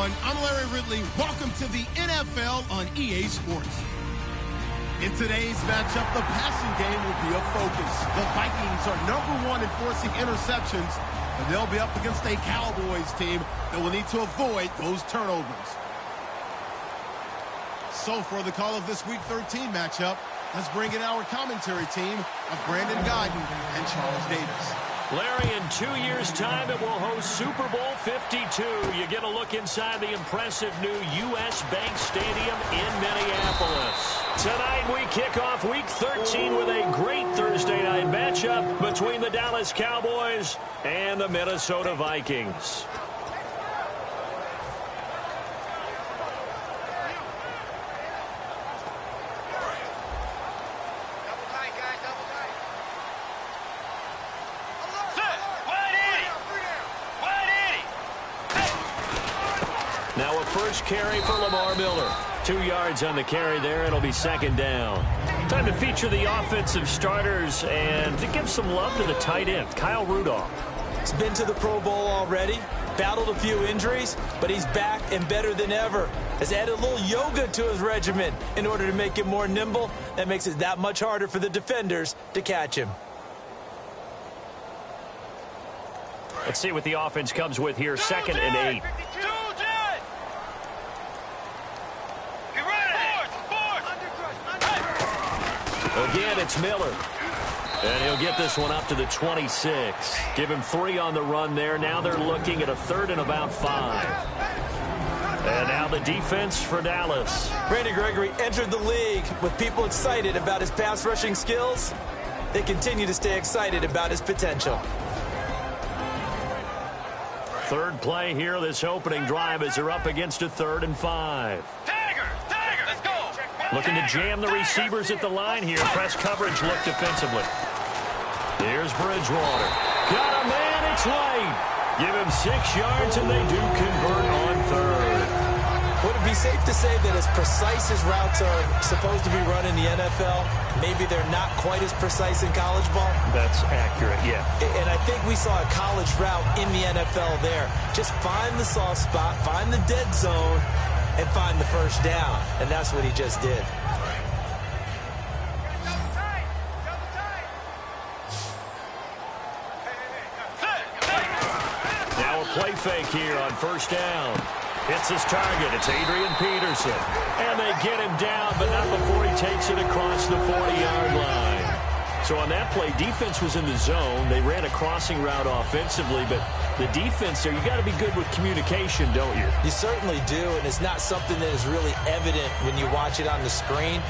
everyone. I'm Larry Ridley. Welcome to the NFL on EA Sports. In today's matchup, the passing game will be a focus. The Vikings are #1 in forcing interceptions, and they'll be up against a Cowboys team that will need to avoid those turnovers. So for the call of this Week 13 matchup, let's bring in our commentary team of Brandon Godden and Charles Davis. Larry, in 2 years' time, it will host Super Bowl 52. You get a look inside the impressive new U.S. Bank Stadium in Minneapolis. Tonight, we kick off Week 13 with a great Thursday night matchup between the Dallas Cowboys and the Minnesota Vikings. Now a first carry for Lamar Miller. 2 yards on the carry there. It'll be second down. Time to feature the offensive starters and to give some love to the tight end, Kyle Rudolph. He's been to the Pro Bowl already, battled a few injuries, but he's back and better than ever. Has added a little yoga to his regimen in order to make him more nimble. That makes it that much harder for the defenders to catch him. Let's see what the offense comes with here. 2nd and 8. Again, it's Miller. And he'll get this one up to the 26. Give him 3 on the run there. Now they're looking at a 3rd and about 5. And now the defense for Dallas. Randy Gregory entered the league with people excited about his pass rushing skills. They continue to stay excited about his potential. Third play here, this opening drive, as they're up against a 3rd and 5. Looking to jam the receivers at the line here. Press coverage look defensively. Here's Bridgewater. Got a man, it's late. Give him 6 yards, and they do convert on 3rd. Would it be safe to say that as precise as routes are supposed to be run in the NFL, maybe they're not quite as precise in college ball? That's accurate, yeah. And I think we saw a college route in the NFL there. Just find the soft spot, find the dead zone, and find the first down. And that's what he just did. Now a play fake here on first down. Hits his target. It's Adrian Peterson. And they get him down, but not before he takes it across the 40-yard line. So on that play, defense was in the zone. They ran a crossing route offensively, but the defense there, you got to be good with communication, don't you? You certainly do, and it's not something that is really evident when you watch it on the screen.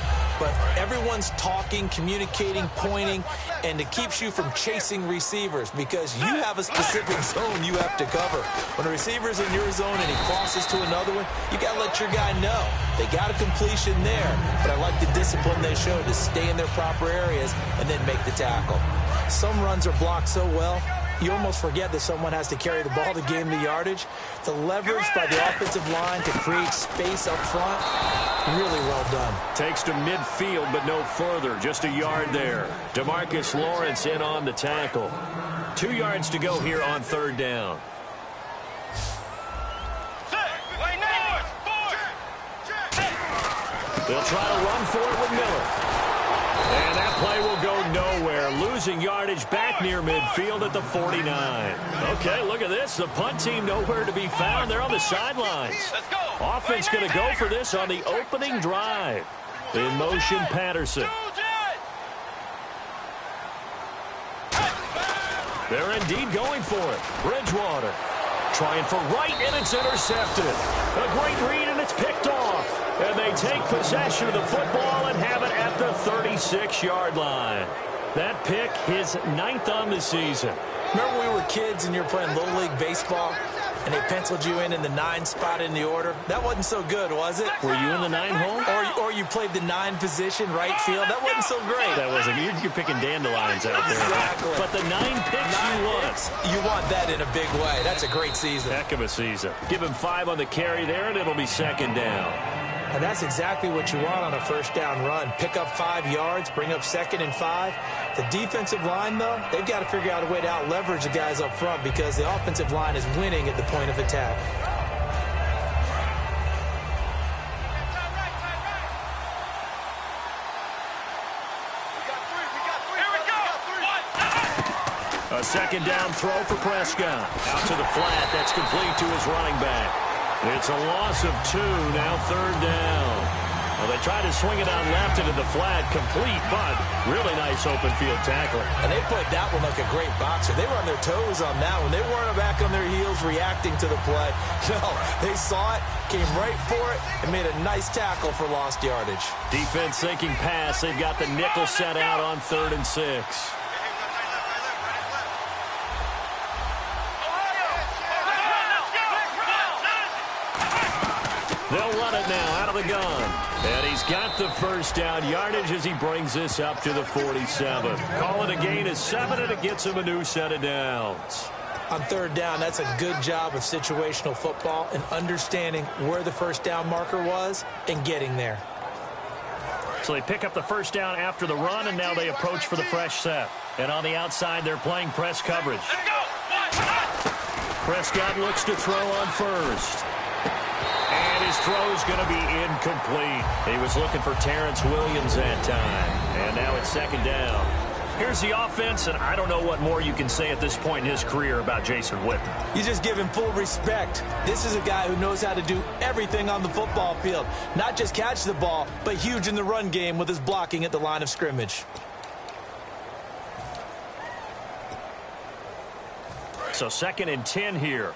But everyone's talking, communicating, pointing, and it keeps you from chasing receivers because you have a specific zone you have to cover. When a receiver's in your zone and he crosses to another one, you got to let your guy know. They got a completion there, but I like the discipline they showed to stay in their proper areas and then make the tackle. Some runs are blocked so well, you almost forget that someone has to carry the ball to gain the yardage. The leverage by the offensive line to create space up front, really well done. Takes to midfield, but no further. Just a yard there. DeMarcus Lawrence in on the tackle. 2 yards to go here on 3rd down. They'll try to run for it with Miller. And that play will go nowhere. Losing yardage back near midfield at the 49. Okay, look at this. The punt team nowhere to be found. They're on the sidelines. Offense going to go for this on the opening drive. In motion, Patterson. They're indeed going for it. Bridgewater trying for right, and it's intercepted. A great read, and it's picked off. And they take possession of the football and have it at the 36-yard line. That pick, his 9th on the season. Remember we were kids and you were playing Little League Baseball, and they penciled you in the 9 spot in the order? That wasn't so good, was it? Were you in the 9 hole? Or you played the 9 position, right field? That wasn't so great. That wasn't. You're picking dandelions out there. Exactly. But the 9 picks you want. You want that in a big way. That's a great season. Heck of a season. Give him 5 on the carry there, and it'll be second down. And that's exactly what you want on a first down run. Pick up 5 yards, bring up 2nd and 5. The defensive line, though, they've got to figure out a way to out-leverage the guys up front because the offensive line is winning at the point of attack. second down throw for Prescott. Out to the flat. That's complete to his running back. It's a loss of 2. Now third down. Well, they tried to swing it out left into the flat. Complete, but really nice open field tackle. And they played that one like a great boxer. They were on their toes on that one. They weren't back on their heels reacting to the play. No, they saw it, came right for it, and made a nice tackle for lost yardage. Defense thinking pass. They've got the nickel set out on 3rd and 6. They'll run it now out of the gun. And he's got the first down yardage as he brings this up to the 47. Call it a gain of 7, and it gets him a new set of downs. On 3rd down, that's a good job of situational football and understanding where the first down marker was and getting there. So they pick up the first down after the run, and now they approach for the fresh set. And on the outside, they're playing press coverage. Prescott looks to throw on first. And his throw's going to be incomplete. He was looking for Terrence Williams that time. And now it's second down. Here's the offense, and I don't know what more you can say at this point in his career about Jason Witten. You just give him full respect. This is a guy who knows how to do everything on the football field. Not just catch the ball, but huge in the run game with his blocking at the line of scrimmage. So 2nd and 10 here.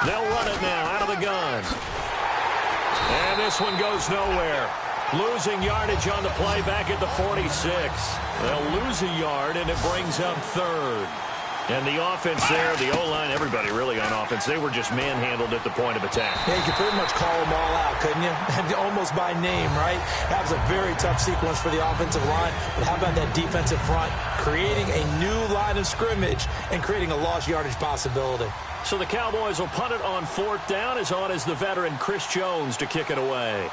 They'll run it now out of the gun. And this one goes nowhere. Losing yardage on the play back at the 46. They'll lose a yard, and it brings up 3rd. And the offense there, the O-line, everybody really on offense, they were just manhandled at the point of attack. Yeah, you could pretty much call them all out, couldn't you? Almost by name, right? That was a very tough sequence for the offensive line. But how about that defensive front creating a new line of scrimmage and creating a lost yardage possibility? So the Cowboys will punt it on 4th down. As on is the veteran Chris Jones to kick it away.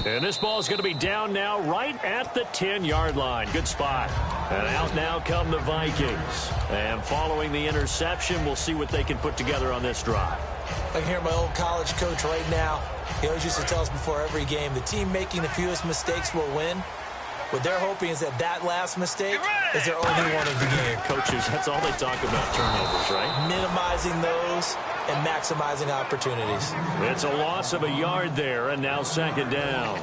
And this ball is going to be down now right at the 10-yard line. Good spot. And out now come the Vikings. And following the interception, we'll see what they can put together on this drive. I can hear my old college coach right now. He always used to tell us before every game, the team making the fewest mistakes will win. What they're hoping is that last mistake is their only one of the game. Coaches, that's all they talk about, turnovers, right? Minimizing those and maximizing opportunities. It's a loss of a yard there, and now second down.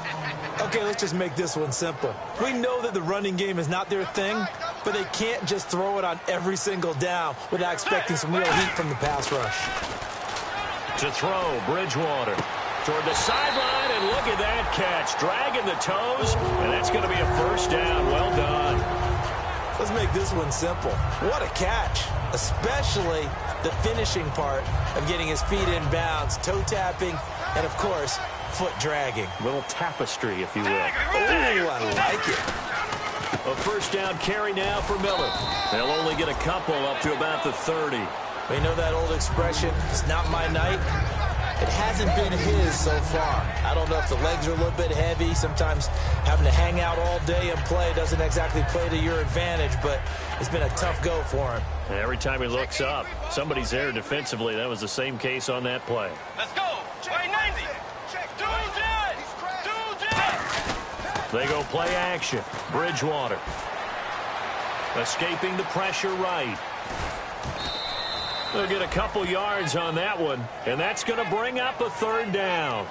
Okay, let's just make this one simple. We know that the running game is not their thing, but they can't just throw it on every single down without expecting some real heat from the pass rush. To throw, Bridgewater toward the sideline, and look at that catch. Dragging the toes, and that's going to be a first down. Well done. Let's make this one simple. What a catch, especially the finishing part of getting his feet in bounds, toe tapping, and, of course, foot dragging. Little tapestry, if you will. Oh, I like it. A first down carry now for Miller. They'll only get a couple up to about the 30. We know that old expression, it's not my night. It hasn't been his so far. I don't know if the legs are a little bit heavy. Sometimes having to hang out all day and play doesn't exactly play to your advantage, but it's been a tough go for him. And every time he looks up, somebody's there defensively. That was the same case on that play. Let's go. Play 90. They go play action. Bridgewater. Escaping the pressure right. They'll get a couple yards on that one, and that's going to bring up a third down.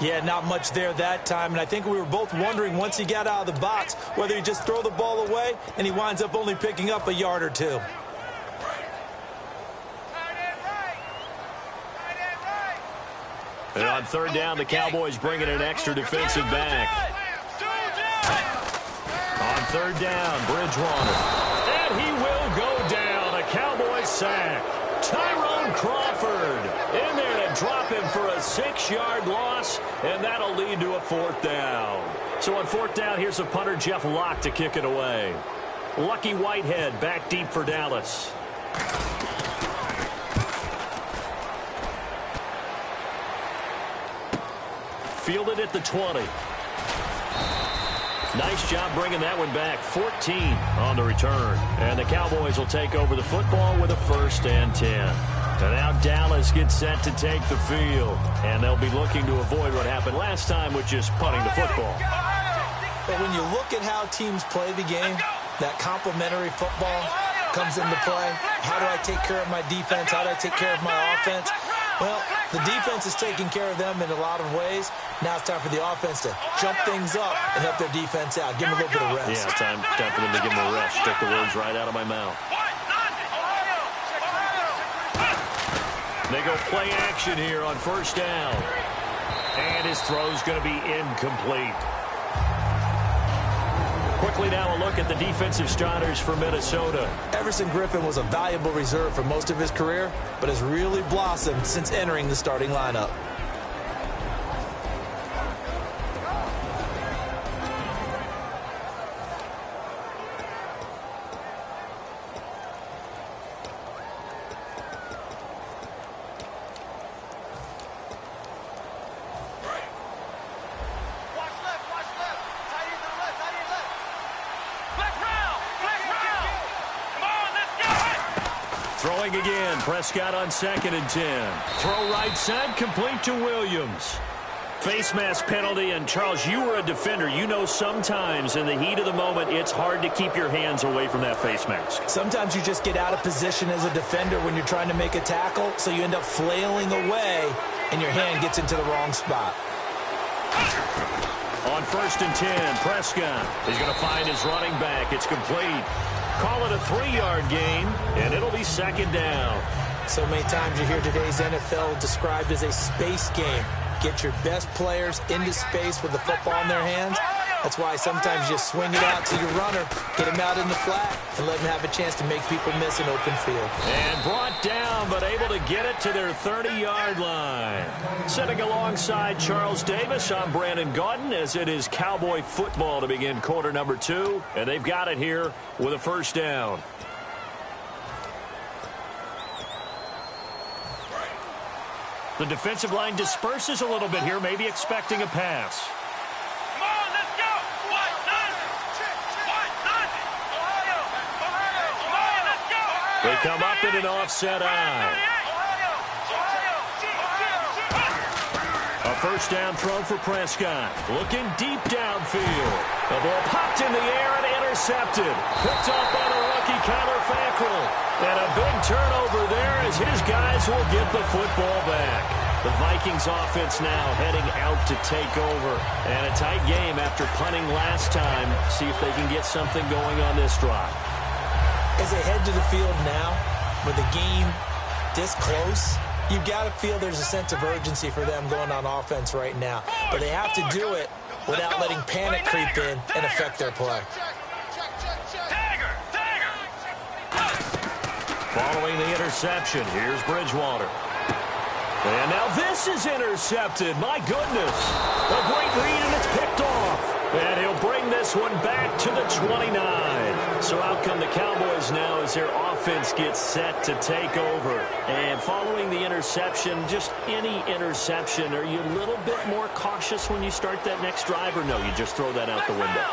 Yeah, not much there that time, and I think we were both wondering once he got out of the box whether he'd just throw the ball away, and he winds up only picking up a yard or two. And on third down, the Cowboys bring in an extra defensive back. On third down, Bridgewater. And he will go down. A Cowboys sack. Tyrone Crawford in there to drop him for a 6-yard loss, and that'll lead to a fourth down. So on fourth down, here's the punter, Jeff Locke, to kick it away. Lucky Whitehead back deep for Dallas. fielded at the 20. Nice job bringing that one back. 14 on the return. And the Cowboys will take over the football with a 1st and 10. And now Dallas gets set to take the field. And they'll be looking to avoid what happened last time with just punting the football. But when you look at how teams play the game, that complementary football comes into play. How do I take care of my defense? How do I take care of my offense? Well, the defense is taking care of them in a lot of ways. Now it's time for the offense to jump things up and help their defense out. Give them a little bit of rest. Yeah, time for them to give them a rest. Took the words right out of my mouth. They go play action here on 1st down. And his throw's going to be incomplete. Quickly now a look at the defensive starters for Minnesota. Everson Griffin was a valuable reserve for most of his career, but has really blossomed since entering the starting lineup. Throwing again, Prescott on 2nd and 10. Throw right side, complete to Williams. Face mask penalty, and Charles, you were a defender. You know sometimes in the heat of the moment, it's hard to keep your hands away from that face mask. Sometimes you just get out of position as a defender when you're trying to make a tackle, so you end up flailing away, and your hand gets into the wrong spot. On 1st and 10, Prescott is going to find his running back. It's complete. Call it a 3-yard gain, and it'll be 2nd down. So many times you hear today's NFL described as a space game. Get your best players into space with the football in their hands. That's why sometimes you swing it out to your runner, get him out in the flat, and let him have a chance to make people miss an open field. And brought down, but able to get it to their 30-yard line. Sitting alongside Charles Davis, I'm Brandon Gaudin, as it is Cowboy football to begin quarter number 2. And they've got it here with a 1st down. The defensive line disperses a little bit here, maybe expecting a pass. They come up in an offset eye. A 1st down throw for Prescott. Looking deep downfield. The ball popped in the air and intercepted. Picked off by the rookie Kyler Fackrell. And a big turnover there as his guys will get the football back. The Vikings offense now heading out to take over. And a tight game after punting last time. See if they can get something going on this drive. As they head to the field now, with the game this close, you've got to feel there's a sense of urgency for them going on offense right now. But they have to do it without letting panic creep in and affect their play. Following the interception, here's Bridgewater. And now this is intercepted. My goodness. A great read, and it's picked off. And he'll bring this one back to the 29. So out come the Cowboys now as their offense gets set to take over. And following the interception, just any interception, are you a little bit more cautious when you start that next drive, or no, you just throw that out the window?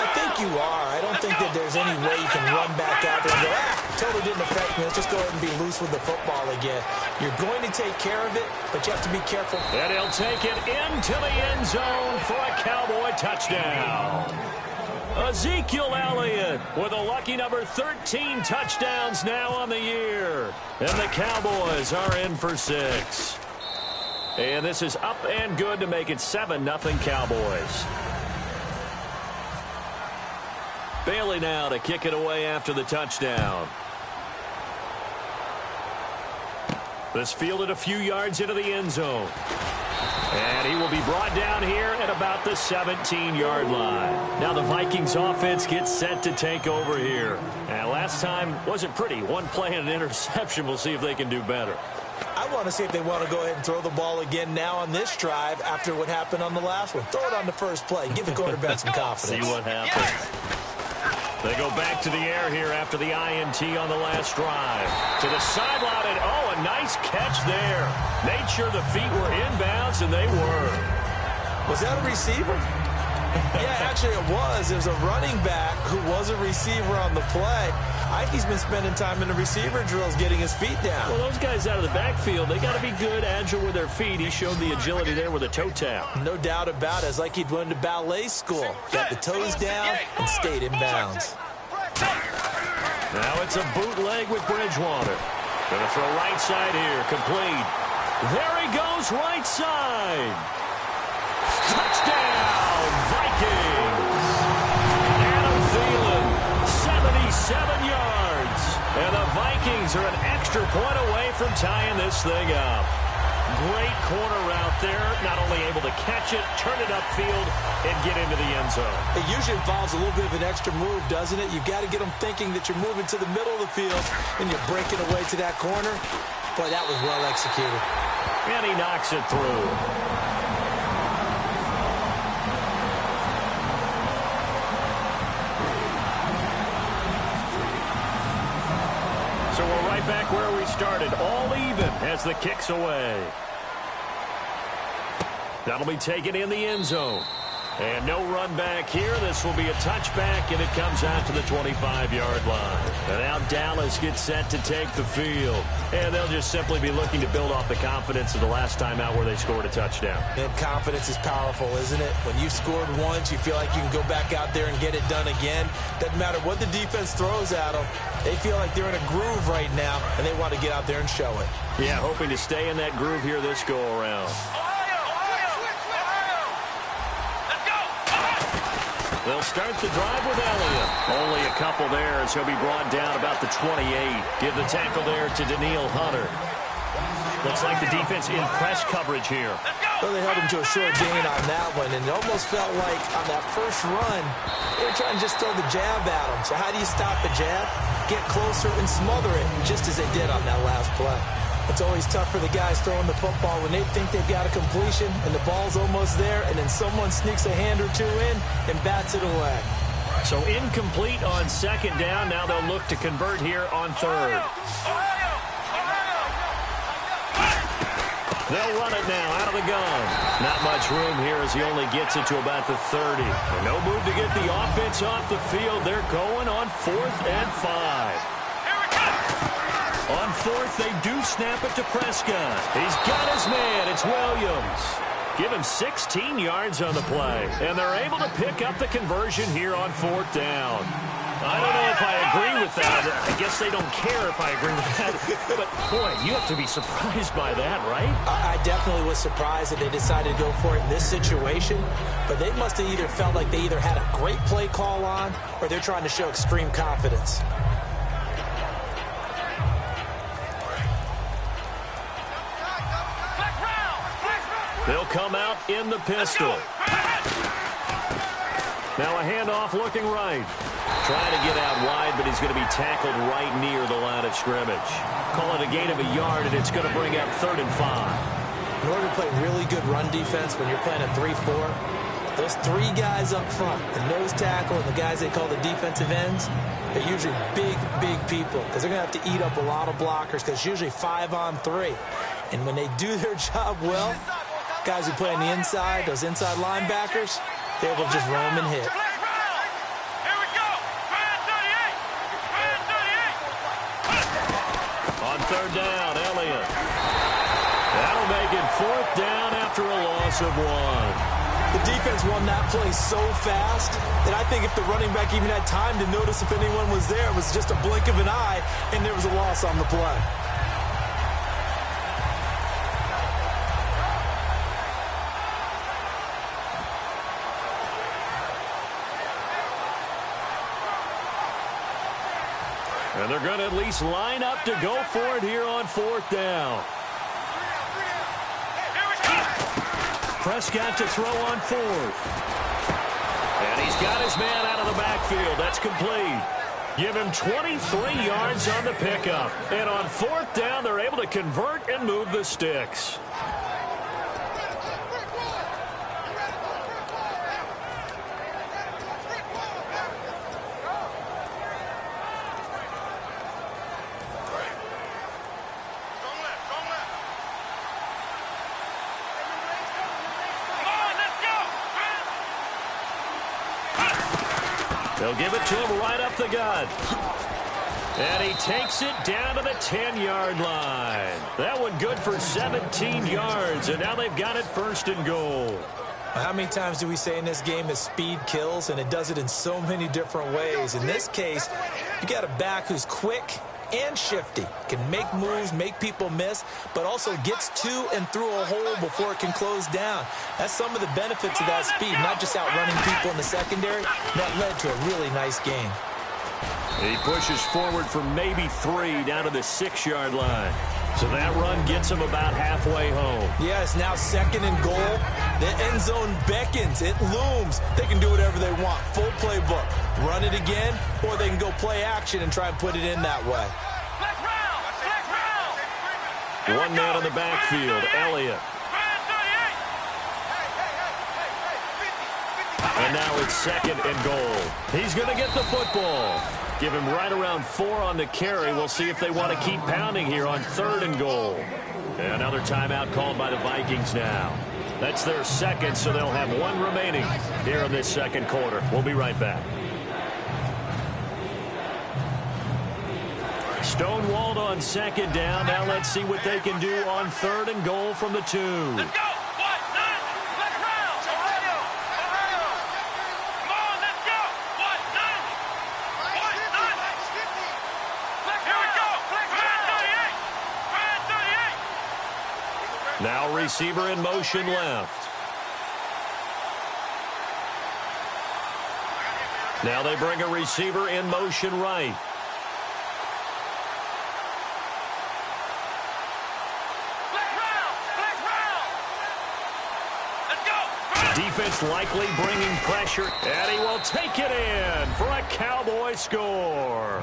I think you are. I don't think that there's any way you can run back out there and go, totally didn't affect me. Let's just go ahead and be loose with the football again. You're going to take care of it, but you have to be careful. And he'll take it into the end zone for a Cowboy touchdown. Ezekiel Elliott with a lucky number 13 touchdowns now on the year. And the Cowboys are in for 6. And this is up and good to make it 7-0 Cowboys. Bailey now to kick it away after the touchdown. This fielded a few yards into the end zone. And he will be brought down here at about the 17-yard line. Now the Vikings offense gets set to take over here. And last time wasn't pretty. One play and an interception. We'll see if they can do better. I want to see if they want to go ahead and throw the ball again now on this drive after what happened on the last one. Throw it on the first play. Give the quarterback some confidence. See what happens. They go back to the air here after the INT on the last drive. To the sideline, and oh, a nice catch there. Made sure the feet were inbounds, and they were. Was that a receiver? Yeah, actually it was. It was a running back who was a receiver on the play. Ike's been spending time in the receiver drills getting his feet down. Well, those guys out of the backfield, they got to be good, agile with their feet. He showed the agility there with a toe tap. No doubt about it. It's like he'd went to ballet school. Got the toes down and stayed in bounds. Now it's a bootleg with Bridgewater. Going to throw right side here. Complete. There he goes, right side. Touchdown, Vikings. Adam Thielen, 77 yards. And the Vikings are an extra point away from tying this thing up. Great corner route there. Not only able to catch it, turn it upfield, and get into the end zone. It usually involves a little bit of an extra move, doesn't it? You've got to get them thinking that you're moving to the middle of the field and you're breaking away to that corner. Boy, that was well executed. And he knocks it through. So we're right back where we started, all even as the kick's away. That'll be taken in the end zone. And no run back here. This will be a touchback, and it comes out to the 25-yard line. And now Dallas gets set to take the field. And they'll just simply be looking to build off the confidence of the last time out where they scored a touchdown. And confidence is powerful, isn't it? When you've scored once, you feel like you can go back out there and get it done again. Doesn't matter what the defense throws at them. They feel like they're in a groove right now, and they want to get out there and show it. Yeah, hoping to stay in that groove here this go-around. They'll start the drive with Elliott. Only a couple there as he'll be brought down about the 28. Give the tackle there to Daniil Hunter. Looks like the defense in press coverage here. Well, they held him to a short gain on that one, and it almost felt like on that first run, they were trying to just throw the jab at him. So how do you stop the jab? Get closer and smother it, just as they did on that last play. It's always tough for the guys throwing the football when they think they've got a completion and the ball's almost there, and then someone sneaks a hand or two in and bats it away. So incomplete on second down. Now they'll look to convert here on third. They'll run it now out of the gun. Not much room here as he only gets it to about the 30. And no move to get the offense off the field. They're going on 4th and 5. On 4th, they do snap it to Prescott. He's got his man. It's Williams. Give him 16 yards on the play. And they're able to pick up the conversion here on 4th down. I don't know if I agree with that. I guess they don't care if I agree with that. But, boy, you have to be surprised by that, right? I definitely was surprised that they decided to go for it in this situation. But they must have either felt like they either had a great play call on or they're trying to show extreme confidence. They'll come out in the pistol. Now a handoff looking right. Trying to get out wide, but he's going to be tackled right near the line of scrimmage. Call it a gain of a yard, and it's going to bring up 3rd and 5. In order to play really good run defense when you're playing a 3-4, those 3 guys up front, the nose tackle and the guys they call the defensive ends, they're usually big, big people because they're going to have to eat up a lot of blockers because it's usually 5 on 3. And when they do their job well, guys who play on the inside, those inside linebackers, they're able to just roam and hit. On 3rd down, Elliott. That'll make it 4th down after a loss of 1. The defense won that play so fast that I think if the running back even had time to notice if anyone was there, it was just a blink of an eye, and there was a loss on the play. And they're going to at least line up to go for it here on 4th down. Prescott to throw on 4th. And he's got his man out of the backfield. That's complete. Give him 23 yards on the pickup. And on 4th down, they're able to convert and move the sticks. They'll give it to him right up the gut. And he takes it down to the 10-yard line. That one good for 17 yards, and now they've got it 1st and goal. How many times do we say in this game that speed kills, and it does it in so many different ways? In this case, you got a back who's quick and shifty, can make moves, make people miss, but also gets to and through a hole before it can close down. That's some of the benefits of that speed, not just outrunning people in the secondary. That led to a really nice game. He pushes forward for maybe 3 down to the 6-yard line. So that run gets him about halfway home. Yeah, it's now 2nd and goal. The end zone beckons. It looms. They can do whatever they want. Full playbook. Run it again, or they can go play action and try and put it in that way. One man in the backfield, Elliott. And now it's 2nd and goal. He's going to get the football. Give him right around 4 on the carry. We'll see if they want to keep pounding here on 3rd and goal. And another timeout called by the Vikings now. That's their 2nd, so they'll have 1 remaining here in this 2nd quarter. We'll be right back. Stonewalled on 2nd down. Now let's see what they can do on 3rd and goal from the 2. Let's go. Now receiver in motion left. Now they bring a receiver in motion right. Defense likely bringing pressure, and he will take it in for a Cowboy score.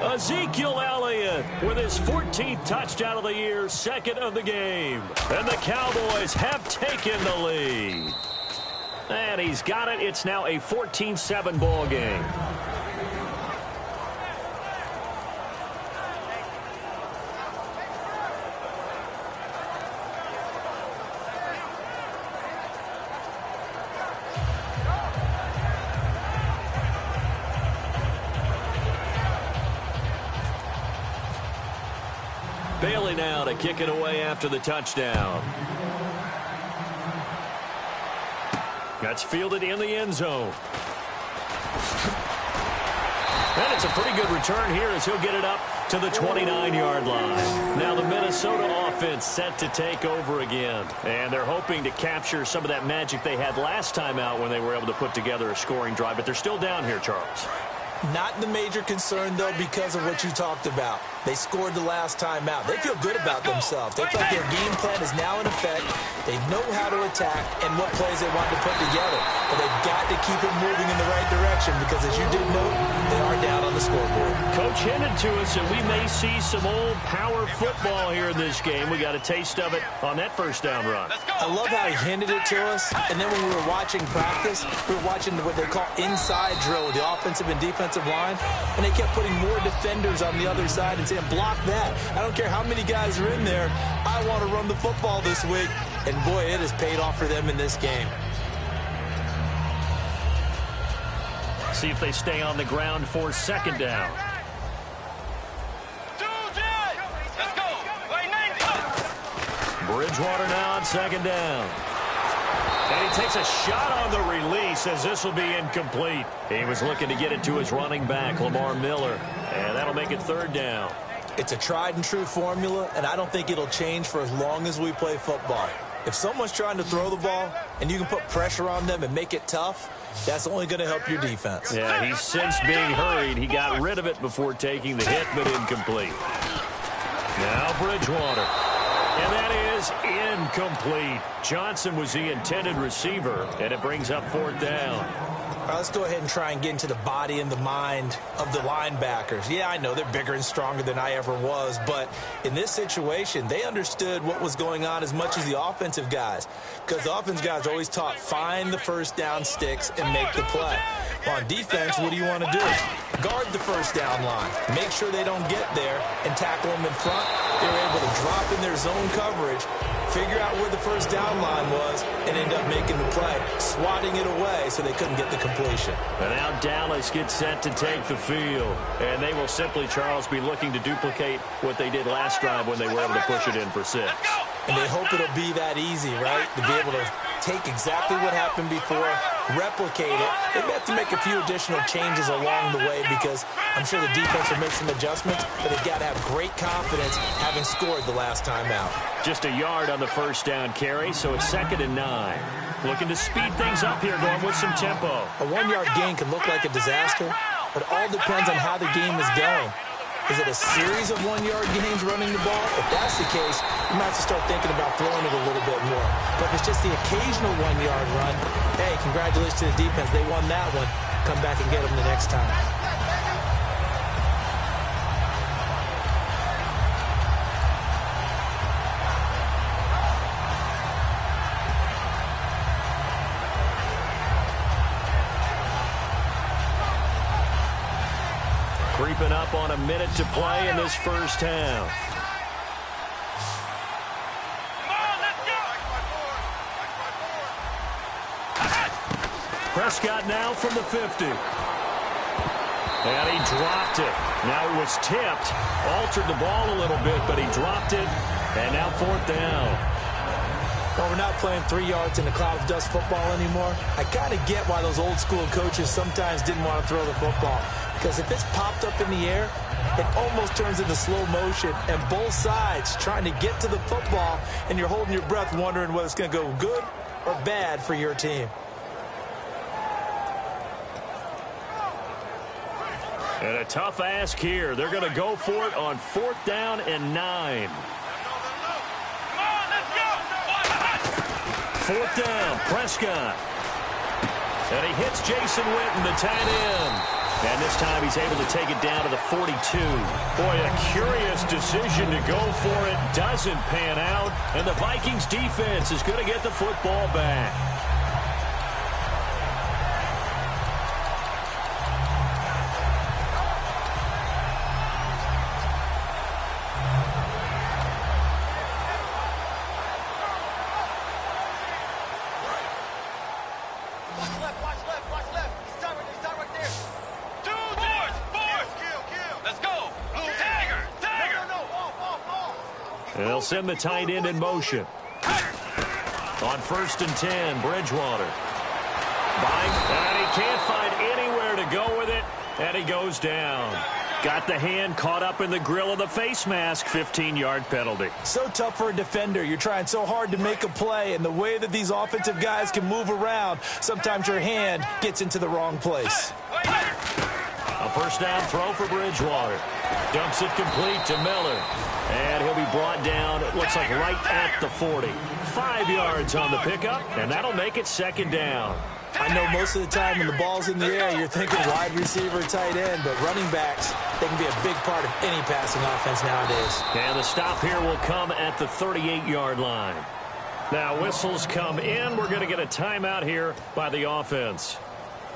Ezekiel Elliott with his 14th touchdown of the year, 2nd of the game. And the Cowboys have taken the lead. And he's got it. It's now a 14-7 ball game. Bailey now to kick it away after the touchdown. That's fielded in the end zone. And it's a pretty good return here as he'll get it up to the 29-yard line. Now the Minnesota offense set to take over again. And they're hoping to capture some of that magic they had last time out when they were able to put together a scoring drive. But they're still down here, Charles. Not the major concern, though, because of what you talked about. They scored the last time out. They feel good about themselves. They feel like their game plan is now in effect. They know how to attack and what plays they want to put together. But they've got to keep it moving in the right direction because, as you did note, they are down on the scoreboard. Coach hinted to us that we may see some old power football here in this game. We got a taste of it on that first down run. I love how he hinted it to us. And then when we were watching practice, we were watching what they call inside drill with the offensive and defensive line. And they kept putting more defenders on the other side and saying, block that. I don't care how many guys are in there. I want to run the football this week. And, boy, it has paid off for them in this game. See if they stay on the ground for 2nd down. Let's go. By 90. Bridgewater now on 2nd down. And he takes a shot on the release as this will be incomplete. He was looking to get it to his running back, Lamar Miller. And that'll make it 3rd down. It's a tried-and-true formula, and I don't think it'll change for as long as we play football. If someone's trying to throw the ball and you can put pressure on them and make it tough, that's only going to help your defense. Yeah, he's since being hurried. He got rid of it before taking the hit, but incomplete. Now Bridgewater. And that is incomplete. Johnson was the intended receiver, and it brings up 4th down. All right, let's go ahead and try and get into the body and the mind of the linebackers. Yeah, I know they're bigger and stronger than I ever was, but in this situation, they understood what was going on as much as the offensive guys, because the offensive guys are always taught, find the first down sticks and make the play. Well, on defense, what do you want to do? Guard the first down line. Make sure they don't get there and tackle them in front. They were able to drop in their zone coverage, figure out where the first down line was, and end up job making the play, swatting it away so they couldn't get the completion. And now Dallas gets set to take the field. And they will simply, Charles, be looking to duplicate what they did last drive when they were able to push it in for 6. And they hope it'll be that easy, right? To be able to take exactly what happened before, replicate it. They may have to make a few additional changes along the way because I'm sure the defense will make some adjustments, but they've got to have great confidence having scored the last time out. Just a yard on the first down carry, so it's 2nd and 9. Looking to speed things up here, going with some tempo. A 1-yard gain can look like a disaster, but it all depends on how the game is going. Is it a series of 1-yard gains running the ball? If that's the case, you might have to start thinking about throwing it a little bit more. But if it's just the occasional 1-yard run, hey, congratulations to the defense. They won that one. Come back and get them the next time. Creeping up on a minute to play in this first half. Prescott now from the 50. And he dropped it. Now it was tipped. Altered the ball a little bit, but he dropped it. And now 4th down. Well, we're not playing 3 yards in a cloud of dust football anymore. I kind of get why those old school coaches sometimes didn't want to throw the football. Because if it's popped up in the air, it almost turns into slow motion. And both sides trying to get to the football, and you're holding your breath wondering whether it's going to go good or bad for your team. And a tough ask here. They're going to go for it on 4th down and 9. 4th down, Prescott. And he hits Jason Witten, the tight end. And this time he's able to take it down to the 42. Boy, a curious decision to go for it. Doesn't pan out. And the Vikings defense is going to get the football back. They'll send the tight end in motion. On 1st and 10, Bridgewater. And he can't find anywhere to go with it, and he goes down. Got the hand caught up in the grill of the face mask, 15-yard penalty. So tough for a defender. You're trying so hard to make a play, and the way that these offensive guys can move around, sometimes your hand gets into the wrong place. A 1st down throw for Bridgewater. Dumps it complete to Miller. And he'll be brought down, it looks like right at the 40. 5 yards on the pickup, and that'll make it 2nd down. I know most of the time when the ball's in the air, you're thinking wide receiver, tight end, but running backs, they can be a big part of any passing offense nowadays. And the stop here will come at the 38-yard line. Now whistles come in. We're going to get a timeout here by the offense.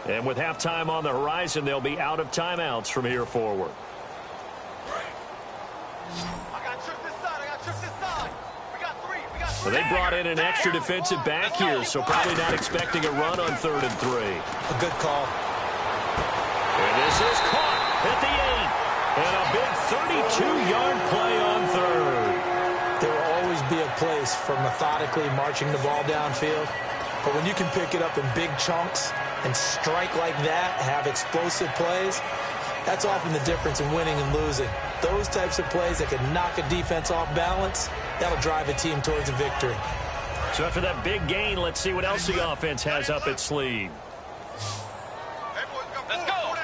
And with halftime on the horizon, they'll be out of timeouts from here forward. Well, they brought in an extra defensive back here, so probably not expecting a run on 3rd and 3. A good call. And this is caught at the 8. And a big 32-yard play on 3rd. There will always be a place for methodically marching the ball downfield. But when you can pick it up in big chunks and strike like that, have explosive plays, that's often the difference in winning and losing. Those types of plays that can knock a defense off balance, that'll drive a team towards a victory. So after that big gain, let's see what else the offense has up its sleeve. Let's go.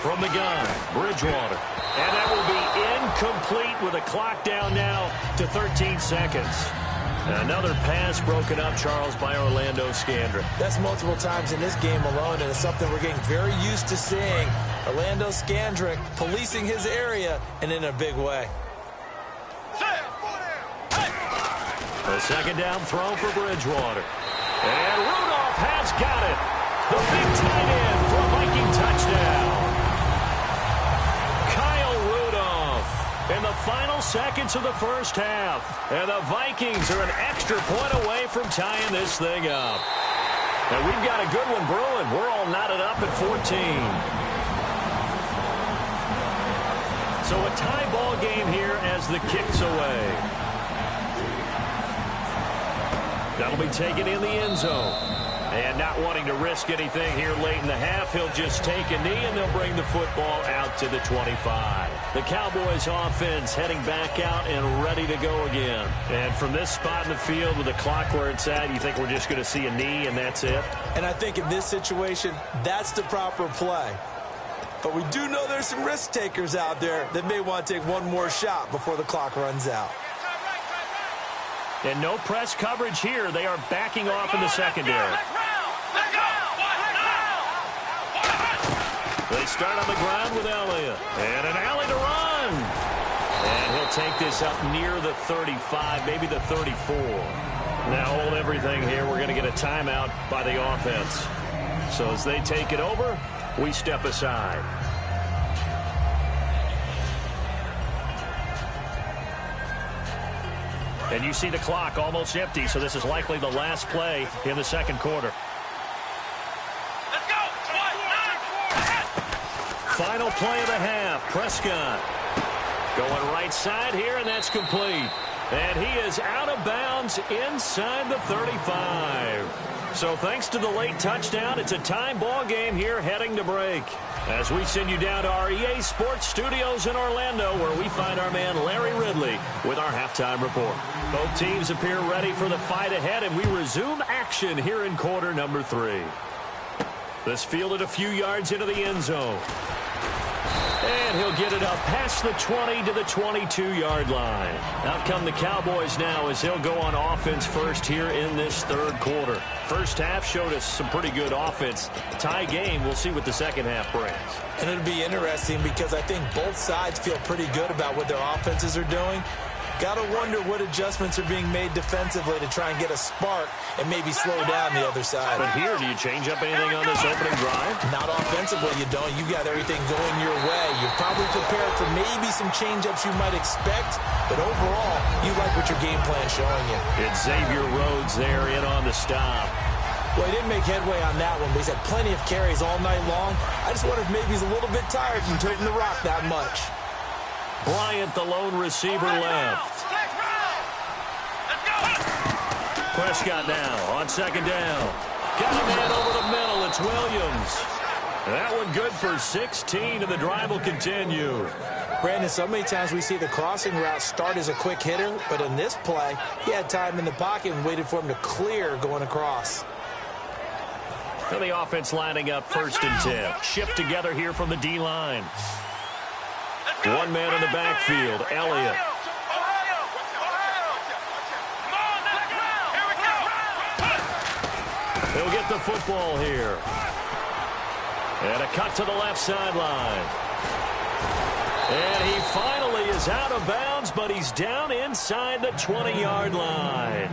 From the gun, Bridgewater. And that will be incomplete with a clock down now to 13 seconds. Another pass broken up, Charles, by Orlando Scandrick. That's multiple times in this game alone, and it's something we're getting very used to seeing. Orlando Scandrick policing his area, and in a big way. A 2nd down throw for Bridgewater. And Rudolph has got it. The big tight end for a Viking touchdown. Kyle Rudolph. And the final seconds of the first half. And the Vikings are an extra point away from tying this thing up. And we've got a good one brewing. We're all knotted up at 14. So a tie ball game here as the kick's away. That'll be taken in the end zone. And not wanting to risk anything here late in the half, he'll just take a knee, and they'll bring the football out to the 25. The Cowboys offense heading back out and ready to go again. And from this spot in the field with the clock where it's at, you think we're just going to see a knee and that's it? And I think in this situation, that's the proper play. But we do know there's some risk takers out there that may want to take one more shot before the clock runs out. And no press coverage here. They are backing off in the secondary. They start on the ground with Elliott. And an alley to run. And he'll take this up near the 35, maybe the 34. Now hold everything here. We're going to get a timeout by the offense. So as they take it over, we step aside. And you see the clock almost empty, so this is likely the last play in the second quarter. Let's go. Final play of the half. Prescott going right side here, and that's complete. And he is out of bounds inside the 35. So thanks to the late touchdown, it's a time ball game here heading to break. As we send you down to our EA Sports Studios in Orlando, where we find our man Larry Ridley with our halftime report. Both teams appear ready for the fight ahead, and we resume action here in quarter number 3. This fielded a few yards into the end zone. And he'll get it up past the 20 to the 22-yard line. Out come the Cowboys now as they'll go on offense first here in this third quarter. First half showed us some pretty good offense. Tie game, we'll see what the second half brings. And it'll be interesting because I think both sides feel pretty good about what their offenses are doing. Got to wonder what adjustments are being made defensively to try and get a spark and maybe slow down the other side. But here, do you change up anything on this opening drive? Not offensively, you don't. You got everything going your way. You're probably prepared for maybe some change-ups you might expect, but overall, you like what your game plan's showing you. It's Xavier Rhodes there in on the stop. Well, he didn't make headway on that one, but he's had plenty of carries all night long. I just wonder if maybe he's a little bit tired from toting the rock that much. Bryant, the lone receiver, left. Prescott now on second down. Got a man over the middle. It's Williams. That one good for 16, and the drive will continue. Brandon, so many times we see the crossing route start as a quick hitter, but in this play, he had time in the pocket and waited for him to clear going across. And the offense lining up first and 10. Shift together here from the D-line. One man in the backfield, Elliott. He'll get the football here. And a cut to the left sideline. And he finally is out of bounds, but he's down inside the 20-yard line.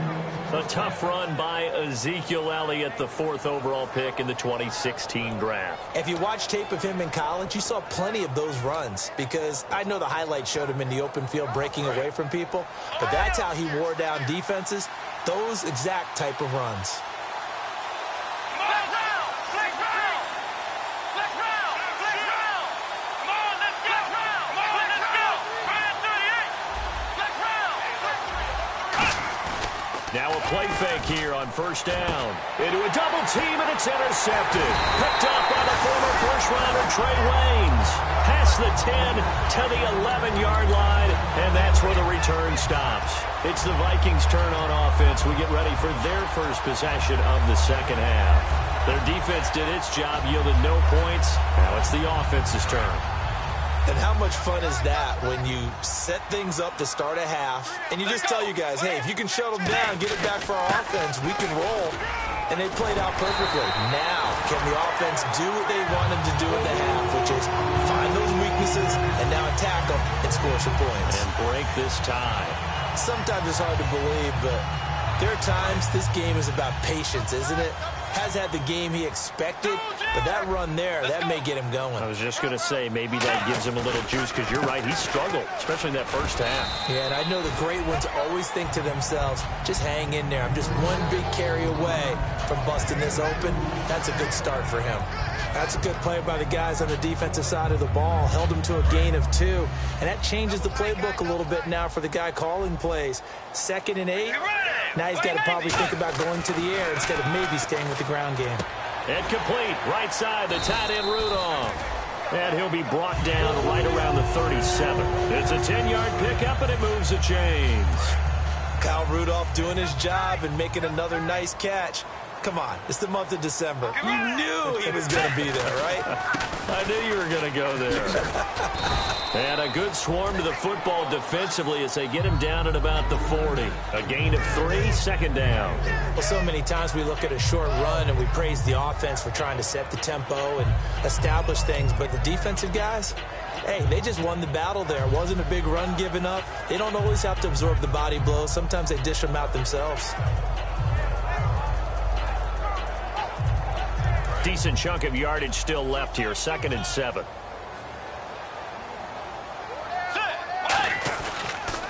A tough run by Ezekiel Elliott, the 4th overall pick in the 2016 draft. If you watch tape of him in college, you saw plenty of those runs because I know the highlights showed him in the open field breaking away from people, but that's how he wore down defenses, those exact type of runs. Now a play fake here on first down. Into a double team, and it's intercepted. Picked up by the former first-rounder Trey Waynes. Past the 10 to the 11-yard line, and that's where the return stops. It's the Vikings' turn on offense. We get ready for their first possession of the second half. Their defense did its job, yielded no points. Now it's the offense's turn. And how much fun is that when you set things up to start a half and you just tell you guys, hey, if you can shut them down, get it back for our offense, we can roll. And they played out perfectly. Now, can the offense do what they wanted to do in the half, which is find those weaknesses and now attack them and score some points. And break this tie. Sometimes it's hard to believe, but there are times this game is about patience, isn't it? has had the game he expected, but that run there, that may get him going. I was just going to say, maybe that gives him a little juice, because you're right, he struggled, especially in that first half. Yeah, and I know the great ones always think to themselves, just hang in there. I'm just one big carry away from busting this open. That's a good start for him. That's a good play by the guys on the defensive side of the ball. Held him to a gain of 2. And that changes the playbook a little bit now for the guy calling plays. 2nd and 8. Now he's got to probably think about going to the air instead of maybe staying with the ground game. And complete, right side, the tight end Rudolph. And he'll be brought down right around the 37. It's a 10-yard pickup, and it moves the chains. Kyle Rudolph doing his job and making another nice catch. Come on, it's the month of December. You knew he was going to be there, right? I knew you were going to go there. And a good swarm to the football defensively as they get him down at about the 40. A gain of 3, 2nd down. Well, so many times we look at a short run and we praise the offense for trying to set the tempo and establish things, but the defensive guys, hey, they just won the battle there. It wasn't a big run given up. They don't always have to absorb the body blows. Sometimes they dish them out themselves. Decent chunk of yardage still left here. 2nd and 7.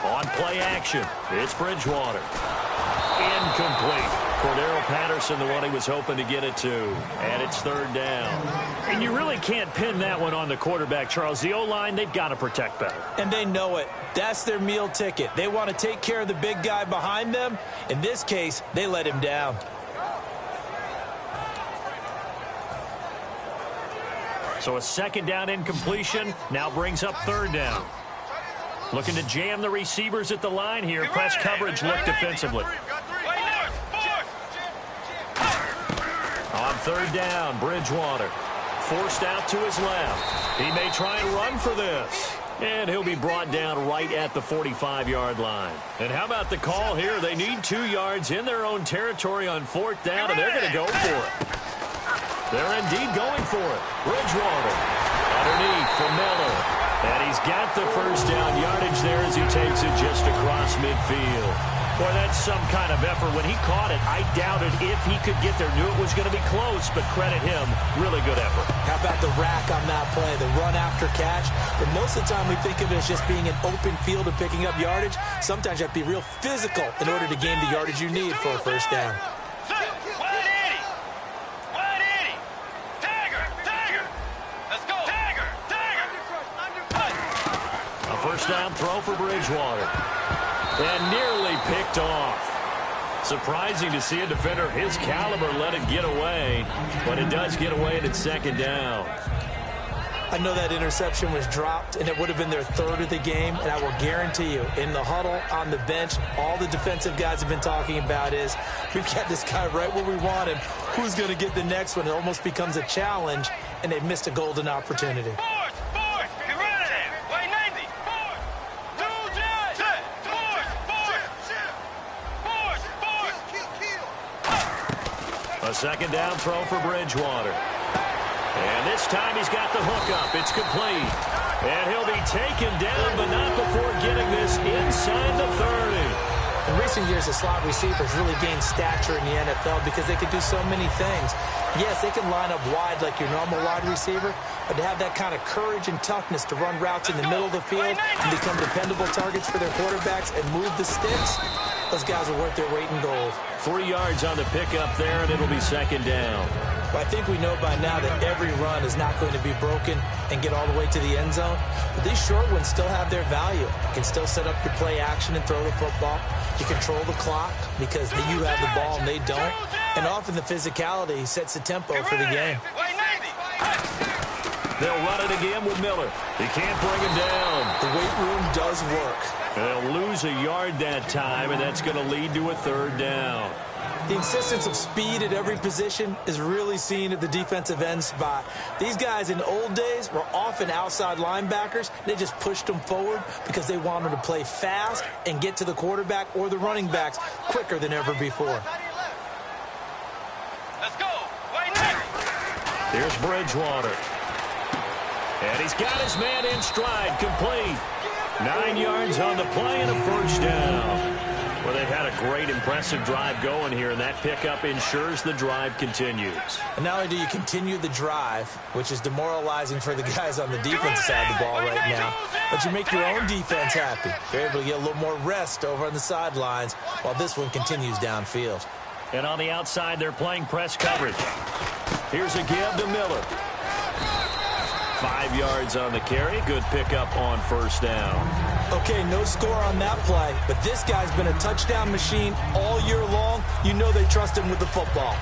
On play action, it's Bridgewater. Incomplete. Cordero Patterson, the one he was hoping to get it to. And it's 3rd down. And you really can't pin that one on the quarterback, Charles. The O-line, they've got to protect better. And they know it. That's their meal ticket. They want to take care of the big guy behind them. In this case, they let him down. So a 2nd down incompletion now brings up 3rd down. Looking to jam the receivers at the line here. Press coverage look defensively. On 3rd down, Bridgewater. Forced out to his left. He may try and run for this. And he'll be brought down right at the 45-yard line. And how about the call here? They need 2 yards in their own territory on 4th down, and they're going to go for it. They're indeed going for it. Bridgewater underneath for Miller. And he's got the 1st down yardage there as he takes it just across midfield. Boy, that's some kind of effort. When he caught it, I doubted if he could get there. Knew it was going to be close, but credit him. Really good effort. How about the rack on that play, the run after catch? But most of the time we think of it as just being an open field and picking up yardage. Sometimes you have to be real physical in order to gain the yardage you need for a 1st down. First down throw for Bridgewater. And nearly picked off. Surprising to see a defender of his caliber let it get away. But it does get away and it's 2nd down. I know that interception was dropped, and it would have been their 3rd of the game. And I will guarantee you, in the huddle, on the bench, all the defensive guys have been talking about is, we've got this guy right where we want him. Who's going to get the next one? It almost becomes a challenge, and they've missed a golden opportunity. A 2nd down throw for Bridgewater. And this time he's got the hook up. It's complete. And he'll be taken down, but not before getting this inside the 30. In recent years, the slot receivers really gained stature in the NFL because they could do so many things. Yes, they can line up wide like your normal wide receiver, but to have that kind of courage and toughness to run routes in the middle of the field and become dependable targets for their quarterbacks and move the sticks, those guys are worth their weight in gold. 3 yards on the pickup there, and it'll be 2nd down. Well, I think we know by now that every run is not going to be broken and get all the way to the end zone. But these short ones still have their value. You can still set up your play action and throw the football. You control the clock because you have the ball and they don't. And often the physicality sets the tempo for the game. They'll run it again with Miller. He can't bring him down. The weight room does work. They'll lose a yard that time, and that's going to lead to a 3rd down. The insistence of speed at every position is really seen at the defensive end spot. These guys in the old days were often outside linebackers. They just pushed them forward because they wanted to play fast and get to the quarterback or the running backs quicker than ever before. Let's go. Here's Bridgewater. And he's got his man in stride, complete. 9 yards on the play and a 1st down. Well, they've had a great, impressive drive going here, and that pickup ensures the drive continues. And not only do you continue the drive, which is demoralizing for the guys on the defensive side of the ball right now, but you make your own defense happy. They're able to get a little more rest over on the sidelines while this one continues downfield. And on the outside, they're playing press coverage. Here's a give to Miller. 5 yards on the carry. Good pickup on first down. Okay, no score on that play, but this guy's been a touchdown machine all year long. You know they trust him with the football.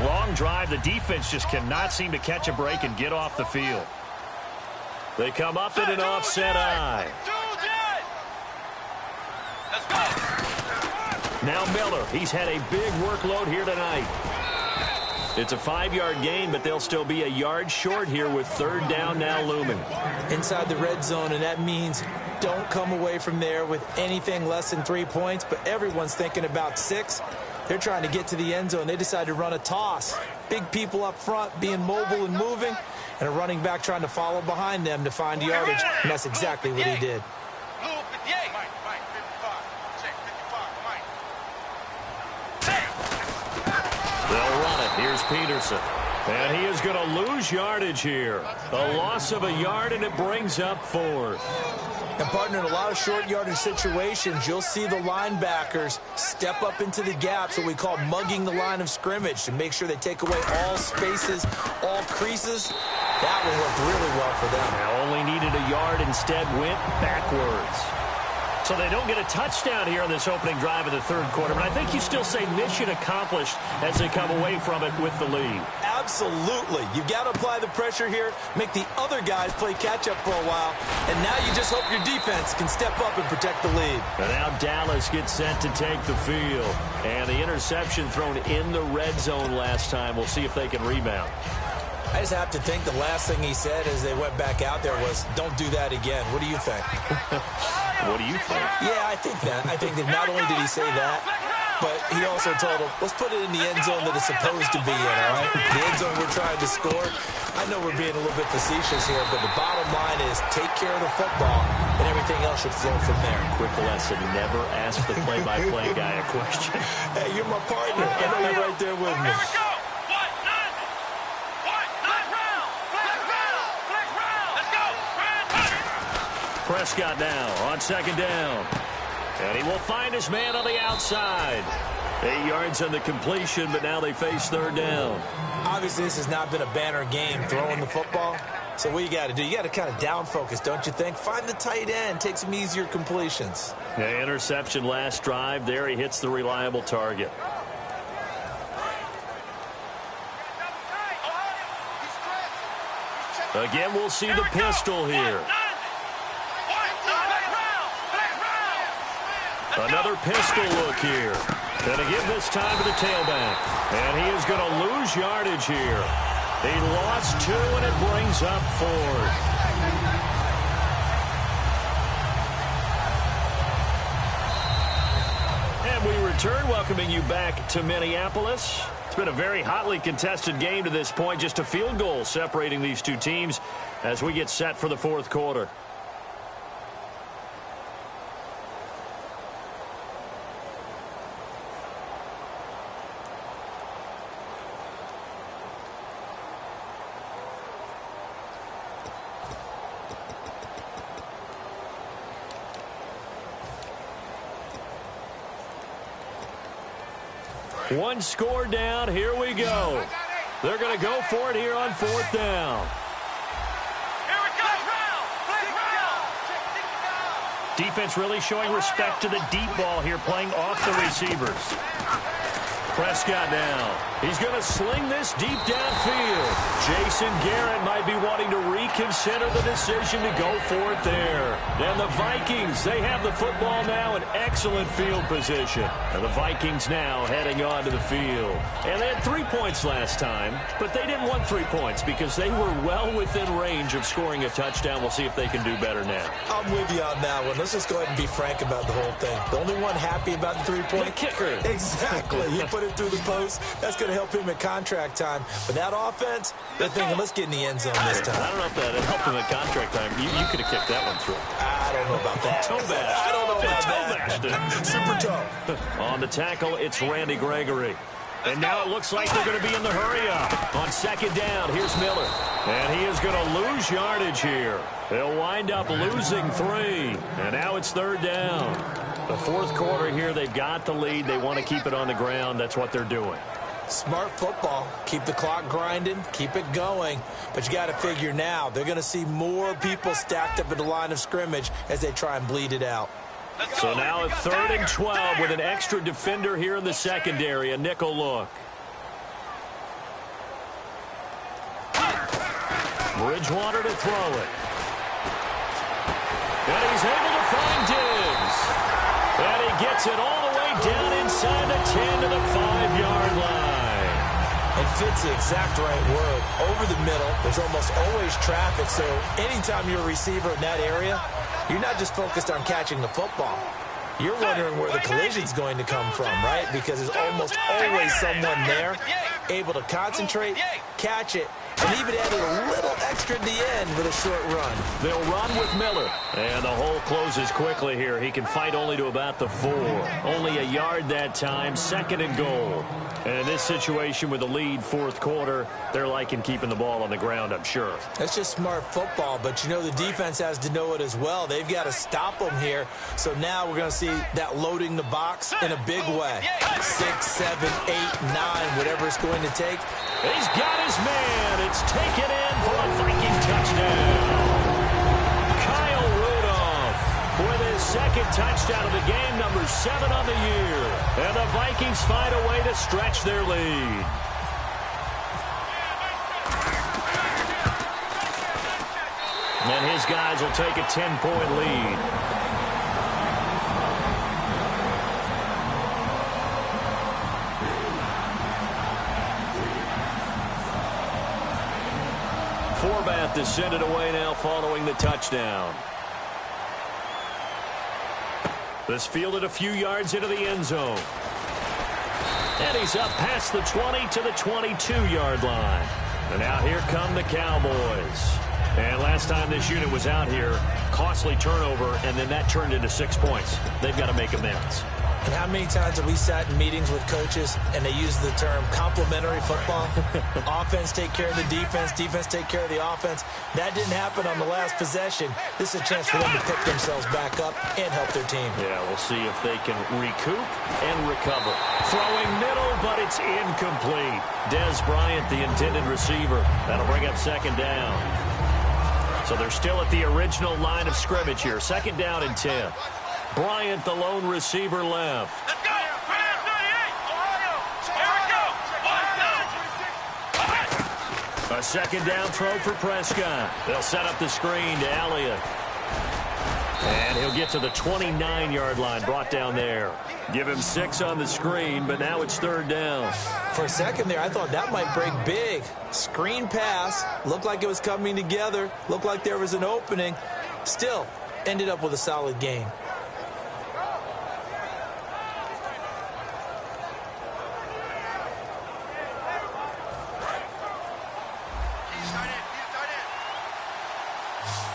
Long drive. The defense just cannot seem to catch a break and get off the field. They come up in an offset eye. Now Miller. He's had a big workload here tonight. It's a 5-yard gain, but they'll still be a yard short here with third down now looming. Inside the red zone, and that means don't come away from there with anything less than 3 points, but everyone's thinking about 6. They're trying to get to the end zone. They decide to run a toss. Big people up front being mobile and moving, and a running back trying to follow behind them to find yardage, and that's exactly what he did. They'll run it. Here's Peterson. And he is going to lose yardage here. A loss of a yard, and it brings up 4th. And, partner, in a lot of short yardage situations, you'll see the linebackers step up into the gaps, what we call mugging the line of scrimmage, to make sure they take away all spaces, all creases. That will work really well for them. Now only needed a yard, instead went backwards. So they don't get a touchdown here in this opening drive of the third quarter, but I think you still say mission accomplished as they come away from it with the lead. Absolutely. You've got to apply the pressure here, make the other guys play catch-up for a while, and now you just hope your defense can step up and protect the lead. And now Dallas gets set to take the field. And the interception thrown in the red zone last time. We'll see if they can rebound. I just have to think the last thing he said as they went back out there was, don't do that again. What do you think? What do you think? Yeah, I think that. I think that not only did he say that, but he also told him, let's put it in the end zone that it's supposed to be in, all right? The end zone we're trying to score. I know we're being a little bit facetious here, but the bottom line is take care of the football, and everything else should flow from there. Quick lesson, never ask the play-by-play guy a question. Hey, you're my partner. I know you're right there with me. Prescott now on second down. And he will find his man on the outside. 8 yards on the completion, but now they face third down. Obviously, this has not been a banner game throwing the football. So what you got to do, you got to kind of down focus, don't you think? Find the tight end, take some easier completions. Yeah, interception last drive. There he hits the reliable target. Again, we'll see the pistol here. Another pistol look here. And again this time to the tailback. And he is going to lose yardage here. He lost 2, and it brings up 4th. And we return, welcoming you back to Minneapolis. It's been a very hotly contested game to this point. Just a field goal separating these two teams as we get set for the fourth quarter. One score down. Here we go. They're going to go for it here on fourth down. Here we go. Defense really showing respect to the deep ball here, playing off the receivers. Prescott now. He's going to sling this deep downfield. Jason Garrett might be wanting to reconsider the decision to go for it there. And the Vikings, they have the football now in excellent field position. And the Vikings now heading onto the field. And they had 3 points last time, but they didn't want 3 points because they were well within range of scoring a touchdown. We'll see if they can do better now. I'm with you on that one. Let's just go ahead and be frank about the whole thing. The only one happy about the 3-point kicker. Exactly. He put running through the post. That's going to help him at contract time. But that offense, they're thinking, let's get in the end zone this time. I don't know if that helped him at contract time. You could have kicked that one through. I don't know about that. Toe bash. I don't know about that. Super toe. On the tackle, it's Randy Gregory. And now it looks like they're going to be in the hurry-up. On second down, here's Miller. And he is going to lose yardage here. They'll wind up losing 3. And now it's third down. The fourth quarter here, they've got the lead. They want to keep it on the ground. That's what they're doing. Smart football. Keep the clock grinding. Keep it going. But you got to figure now, they're going to see more people stacked up at the line of scrimmage as they try and bleed it out. So now a 3rd and 12 with an extra defender here in the secondary. A nickel look. Bridgewater to throw it. And he's able to find Diggs. And he gets it all the way down inside the 10 to the 5-yard line. And fits the exact right word. Over the middle, there's almost always traffic. So anytime you're a receiver in that area, you're not just focused on catching the football. You're wondering where the collision's going to come from, right? Because there's almost always someone there able to concentrate, catch it, and even added a little extra at the end with a short run. They'll run with Miller. And the hole closes quickly here. He can fight only to about the 4. Only a yard that time, 2nd and goal. And in this situation with the lead, fourth quarter, they're liking keeping the ball on the ground, I'm sure. That's just smart football, but you know the defense has to know it as well. They've got to stop them here. So now we're going to see that loading the box in a big way. 6, 7, 8, 9, whatever it's going to take. He's got his man. It's taken in for a Viking touchdown. Kyle Rudolph with his 2nd touchdown of the game, number 7 on the year. And the Vikings find a way to stretch their lead. And his guys will take a 10-point lead. Forbath is sent it away now following the touchdown. This fielded a few yards into the end zone. And he's up past the 20 to the 22-yard line. And now here come the Cowboys. And last time this unit was out here, costly turnover, and then that turned into 6 points. They've got to make amends. And how many times have we sat in meetings with coaches and they use the term complementary football? Offense take care of the defense, defense take care of the offense. That didn't happen on the last possession. This is a chance for them to pick themselves back up and help their team. Yeah, we'll see if they can recoup and recover. Throwing middle, but it's incomplete. Dez Bryant, the intended receiver. That'll bring up 2nd down. So they're still at the original line of scrimmage here. 2nd down and 10. Bryant, the lone receiver, left. Let's go! 38. Here we go. A 2nd down throw for Prescott. They'll set up the screen to Elliott. And he'll get to the 29-yard line, brought down there. Give him 6 on the screen, but now it's 3rd down. For a second there, I thought that might break big. Screen pass. Looked like it was coming together. Looked like there was an opening. Still, ended up with a solid game.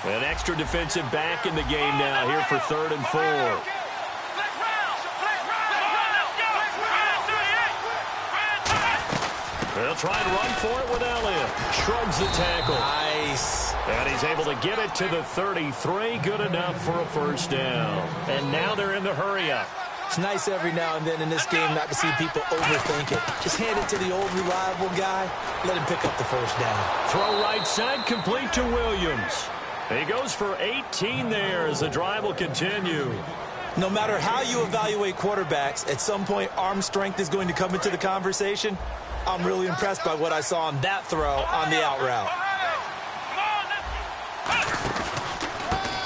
An extra defensive back in the game now here for 3rd and 4. They'll try and run for it with Elliott. Shrugs the tackle. Nice. And he's able to get it to the 33. Good enough for a 1st down. And now they're in the hurry-up. It's nice every now and then in this game not to see people overthink it. Just hand it to the old reliable guy. Let him pick up the 1st down. Throw right side, complete to Williams. He goes for 18 there as the drive will continue. No matter how you evaluate quarterbacks, at some point arm strength is going to come into the conversation. I'm really impressed by what I saw on that throw on the out route.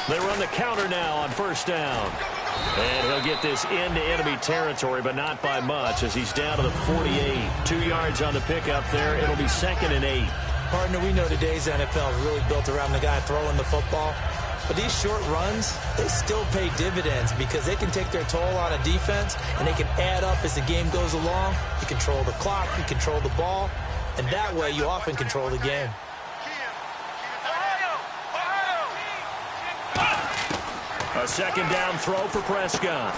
They run the counter now on 1st down. And he'll get this into enemy territory, but not by much as he's down to the 48. 2 yards on the pickup there. It'll be 2nd and 8. Partner, we know today's NFL is really built around the guy throwing the football. But these short runs, they still pay dividends because they can take their toll on a defense, and they can add up as the game goes along. You control the clock, you control the ball, and that way you often control the game. A second down throw for Prescott.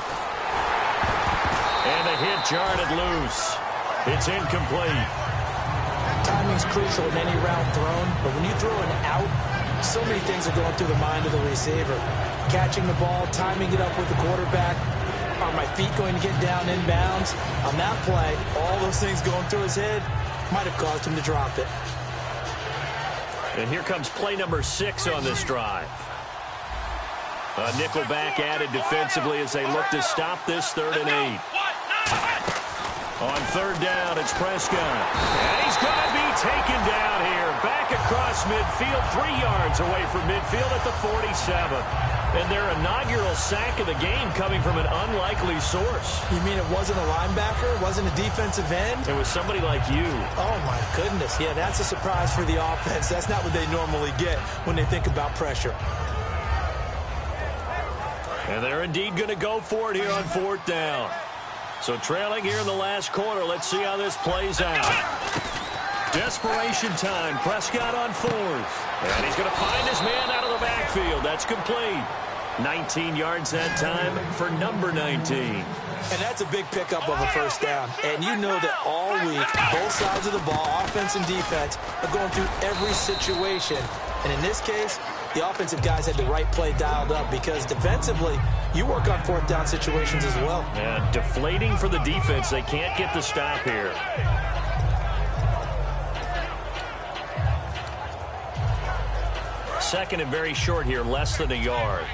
And a hit jarred it loose. It's incomplete. Timing's crucial in any route thrown, but when you throw an out, so many things are going through the mind of the receiver. Catching the ball, timing it up with the quarterback. Are my feet going to get down inbounds? On that play, all those things going through his head might have caused him to drop it. And here comes play number 6 on this drive. A nickel back added defensively as they look to stop this 3rd and 8. On 3rd down, it's Prescott. And he's going to be taken down here. Back across midfield, 3 yards away from midfield at the 47. And their inaugural sack of the game coming from an unlikely source. You mean it wasn't a linebacker? It wasn't a defensive end? It was somebody like you. Oh, my goodness. Yeah, that's a surprise for the offense. That's not what they normally get when they think about pressure. And they're indeed going to go for it here on 4th down. So trailing here in the last quarter. Let's see how this plays out. Desperation time. Prescott on 4th. And he's going to find his man out of the backfield. That's complete. 19 yards that time for number 19. And that's a big pickup of a 1st down. And you know that all week, both sides of the ball, offense and defense, are going through every situation. And in this case, the offensive guys had the right play dialed up because defensively, you work on 4th down situations as well. And deflating for the defense. They can't get the stop here. Second and very short here, less than a yard.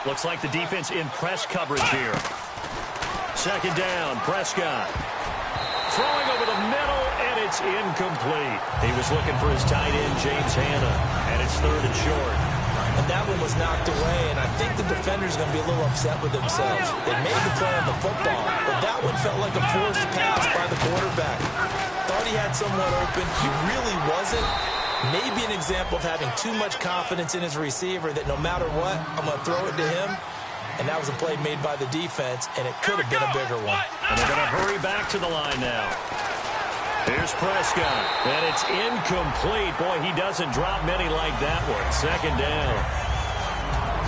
Looks like the defense in press coverage here. Second down, Prescott. Throwing over the middle, and it's incomplete. He was looking for his tight end, James Hanna, and it's 3rd and short. And that one was knocked away, and I think the defender's going to be a little upset with themselves. They made the play on the football, but that one felt like a forced pass by the quarterback. Thought he had someone open. He really wasn't. Maybe an example of having too much confidence in his receiver that no matter what, I'm going to throw it to him. And that was a play made by the defense, and it could have been a bigger one. And they're going to hurry back to the line now. Here's Prescott, and it's incomplete. Boy, he doesn't drop many like that one. Second down.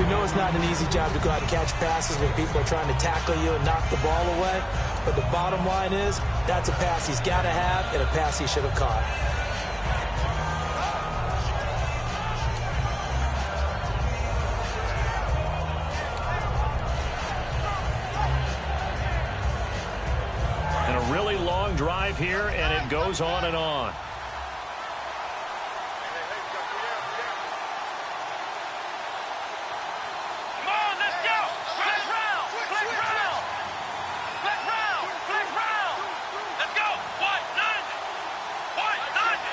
We know it's not an easy job to go out and catch passes when people are trying to tackle you and knock the ball away. But the bottom line is, that's a pass he's got to have and a pass he should have caught. Drive here, and it goes on and on. Come on, let's go! Flex round! Flex round! Flex round! Flex round! Let's go! White, 90! White, 90!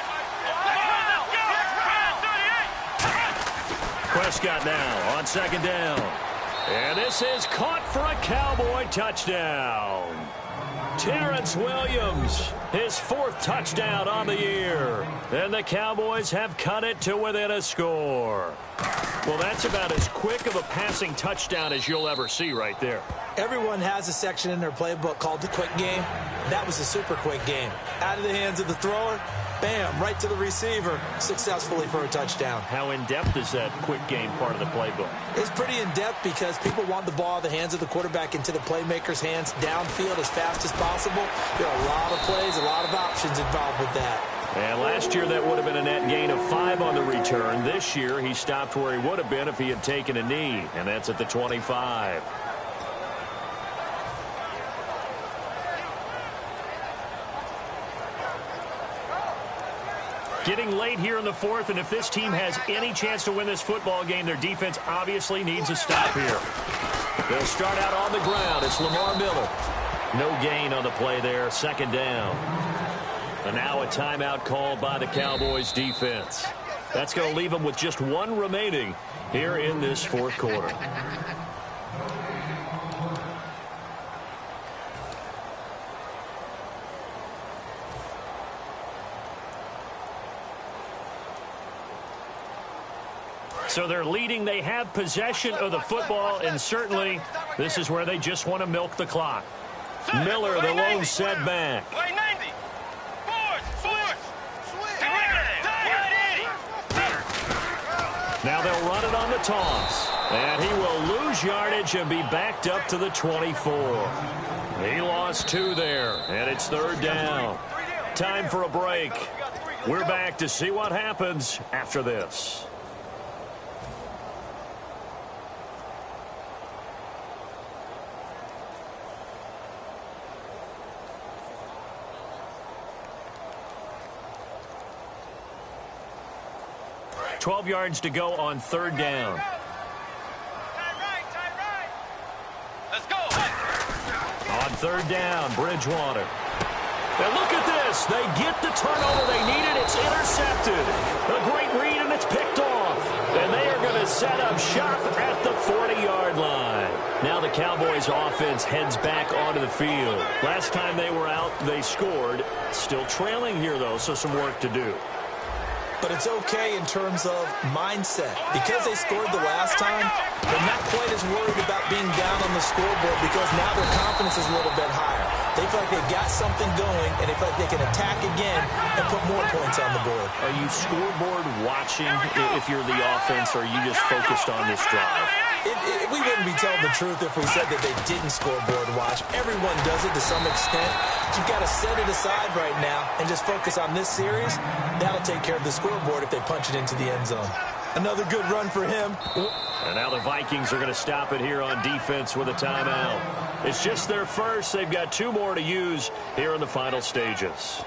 Come on, let's go! Round 38! Prescott now on 2nd down. And this is caught for a Cowboy touchdown. Terrence Williams, his 4th touchdown on the year. And the Cowboys have cut it to within a score. Well, that's about as quick of a passing touchdown as you'll ever see right there. Everyone has a section in their playbook called the quick game. That was a super quick game. Out of the hands of the thrower, bam, right to the receiver, successfully for a touchdown. How in-depth is that quick game part of the playbook? It's pretty in-depth because people want the ball out of the hands of the quarterback into the playmaker's hands downfield as fast as possible. There are a lot of plays, a lot of options involved with that. And last year that would have been a net gain of 5 on the return. This year he stopped where he would have been if he had taken a knee, and that's at the 25. Getting late here in the 4th, and if this team has any chance to win this football game, their defense obviously needs a stop here. They'll start out on the ground. It's Lamar Miller. No gain on the play there. 2nd down. And now a timeout called by the Cowboys defense. That's going to leave them with just 1 remaining here in this 4th quarter. So they're leading. They have possession of the football, and certainly this is where they just want to milk the clock. Miller, the lone setback. Now they'll run it on the toss. And he will lose yardage and be backed up to the 24. He lost 2 there, and it's 3rd down. Time for a break. We're back to see what happens after this. $12 yards to go on 3rd down. Let's go. On 3rd down, Bridgewater. And look at this. They get the turnover they needed. It's intercepted. A great read, and it's picked off. And they are going to set up shop at the 40-yard line. Now the Cowboys offense heads back onto the field. Last time they were out, they scored. Still trailing here, though, so some work to do. But it's okay in terms of mindset. Because they scored the last time, they're not quite as worried about being down on the scoreboard because now their confidence is a little bit higher. They feel like they've got something going, and they feel like they can attack again and put more points on the board. Are you scoreboard watching if you're the offense, or are you just focused on this drive? We wouldn't be telling the truth if we said that they didn't scoreboard watch. Everyone does it to some extent. You've got to set it aside right now and just focus on this series. That'll take care of the scoreboard if they punch it into the end zone. Another good run for him. And now the Vikings are going to stop it here on defense with a timeout. It's just their first. They've got 2 more to use here in the final stages.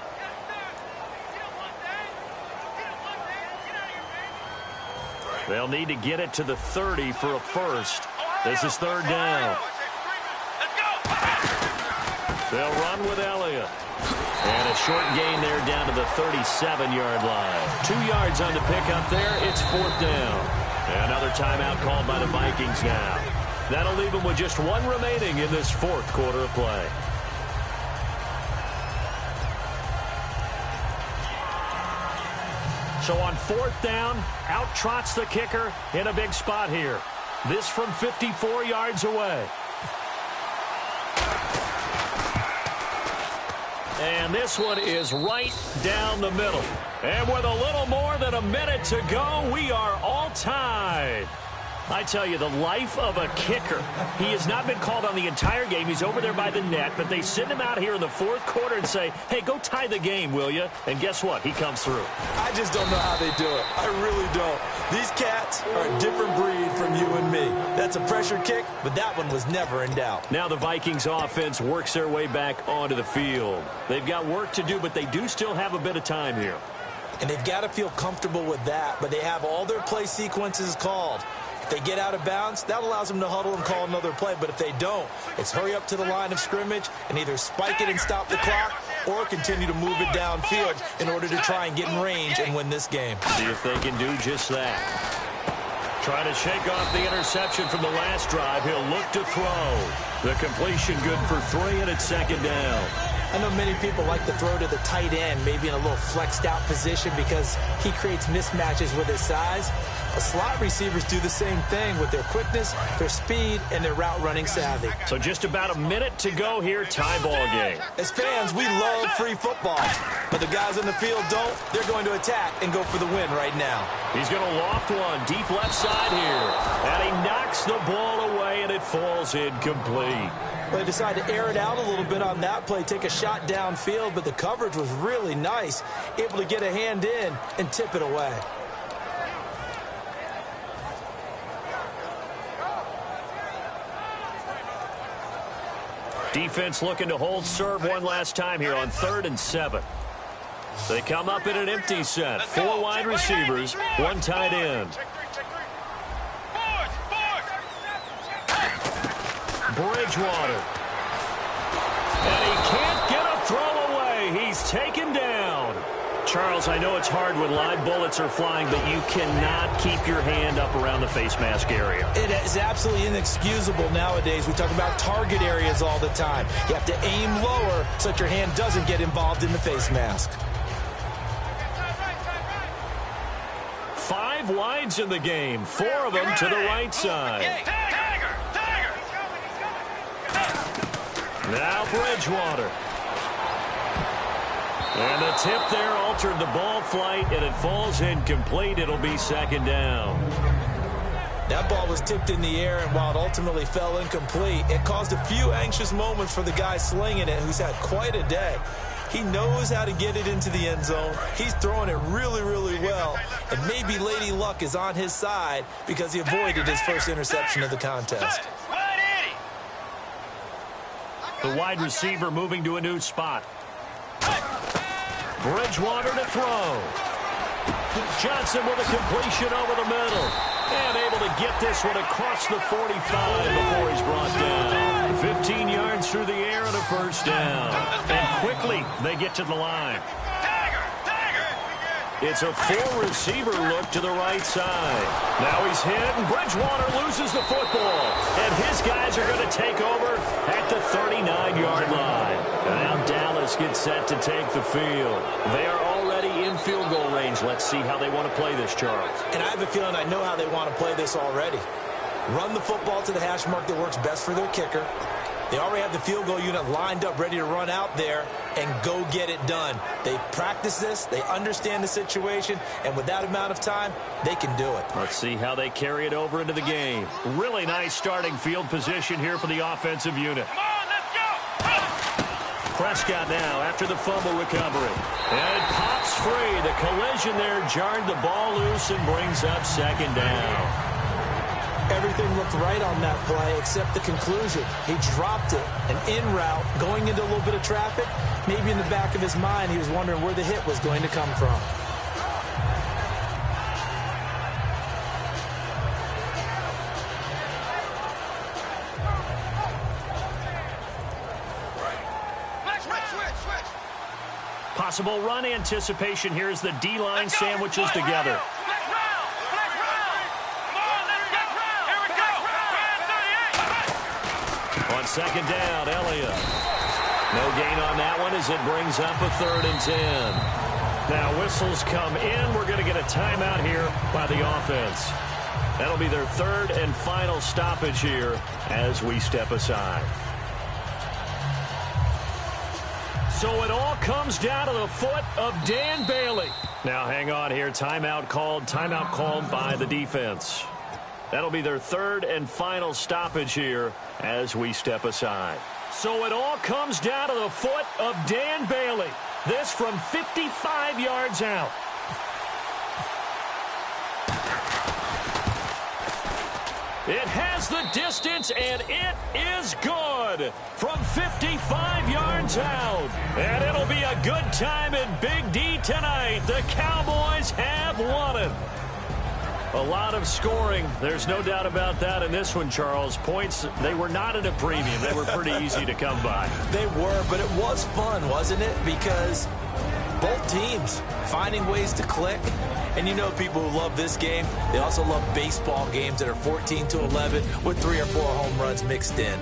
They'll need to get it to the 30 for a first. This is 3rd down. They'll run with Elliott. And a short gain there down to the 37-yard line. 2 yards on the pickup there. It's 4th down. And another timeout called by the Vikings now. That'll leave them with just 1 remaining in this 4th quarter of play. So on 4th down, out trots the kicker in a big spot here. This from 54 yards away. And this one is right down the middle. And with a little more than a minute to go, we are all tied. I tell you, the life of a kicker. He has not been called on the entire game. He's over there by the net, but they send him out here in the 4th quarter and say, hey, go tie the game, will you? And guess what? He comes through. I just don't know how they do it. I really don't. These cats are a different breed from you and me. That's a pressure kick, but that one was never in doubt. Now the Vikings offense works their way back onto the field. They've got work to do, but they do still have a bit of time here. And they've got to feel comfortable with that, but they have all their play sequences called. If they get out of bounds, that allows them to huddle and call another play. But if they don't, it's hurry up to the line of scrimmage and either spike it and stop the clock or continue to move it downfield in order to try and get in range and win this game. See if they can do just that. Trying to shake off the interception from the last drive. He'll look to throw. The completion good for 3, and it's 2nd down. I know many people like to throw to the tight end, maybe in a little flexed out position because he creates mismatches with his size. Slot receivers do the same thing with their quickness, their speed, and their route running savvy. So just about a minute to go here, tie ball game. As fans, we love free football, but the guys on the field don't. They're going to attack and go for the win right now. He's going to loft one deep left side here, and he knocks the ball away, and it falls incomplete. They decided to air it out a little bit on that play, take a shot downfield, but the coverage was really nice, able to get a hand in and tip it away. Defense looking to hold serve one last time here on 3rd and 7. They come up in an empty set. 4 wide receivers, 1 tight end. Bridgewater. And he can't get a throw away. He's taken down. Charles, I know it's hard when live bullets are flying, but you cannot keep your hand up around the face mask area. It is absolutely inexcusable nowadays. We talk about target areas all the time. You have to aim lower so that your hand doesn't get involved in the face mask. 5 wides in the game, 4 of them to the right side. Now Bridgewater. And the tip there altered the ball flight, and it falls incomplete. It'll be 2nd down. That ball was tipped in the air, and while it ultimately fell incomplete, it caused a few anxious moments for the guy slinging it, who's had quite a day. He knows how to get it into the end zone. He's throwing it really, really well. And maybe Lady Luck is on his side because he avoided his first interception of the contest. The wide receiver moving to a new spot. Bridgewater to throw. Johnson with a completion over the middle. And able to get this one across the 45 before he's brought down. 15 yards through the air and a 1st down. And quickly they get to the line. It's a 4-receiver look to the right side. Now he's hit, and Bridgewater loses the football. And his guys are going to take over at the 39-yard line. And now Dallas gets set to take the field. They are already in field goal range. Let's see how they want to play this, Charles. And I have a feeling I know how they want to play this already. Run the football to the hash mark that works best for their kicker. They already have the field goal unit lined up, ready to run out there and go get it done. They practice this, they understand the situation, and with that amount of time, they can do it. Let's see how they carry it over into the game. Really nice starting field position here for the offensive unit. Come on, let's go! Prescott now after the fumble recovery. And it pops free. The collision there jarred the ball loose and brings up 2nd down. Everything looked right on that play except the conclusion. He dropped it, an in route, going into a little bit of traffic. Maybe in the back of his mind, he was wondering where the hit was going to come from. Switch. Possible run anticipation here as the D-line sandwiches together. On 2nd down, Elliott. No gain on that one as it brings up a 3rd and 10. Now whistles come in. We're going to get a timeout here by the offense. That'll be their 3rd and final stoppage here as we step aside. So it all comes down to the foot of Dan Bailey. Now hang on here. Timeout called by the defense. That'll be their 3rd and final stoppage here as we step aside. So it all comes down to the foot of Dan Bailey. This from 55 yards out. It has the distance, and it is good from 55 yards out. And it'll be a good time in Big D tonight. The Cowboys have won it. A lot of scoring. There's no doubt about that in this one, Charles. Points, they were not at a premium. They were pretty easy to come by. They were, but it was fun, wasn't it? Because both teams finding ways to click. And you know people who love this game, they also love baseball games that are 14-11 with 3 or 4 home runs mixed in.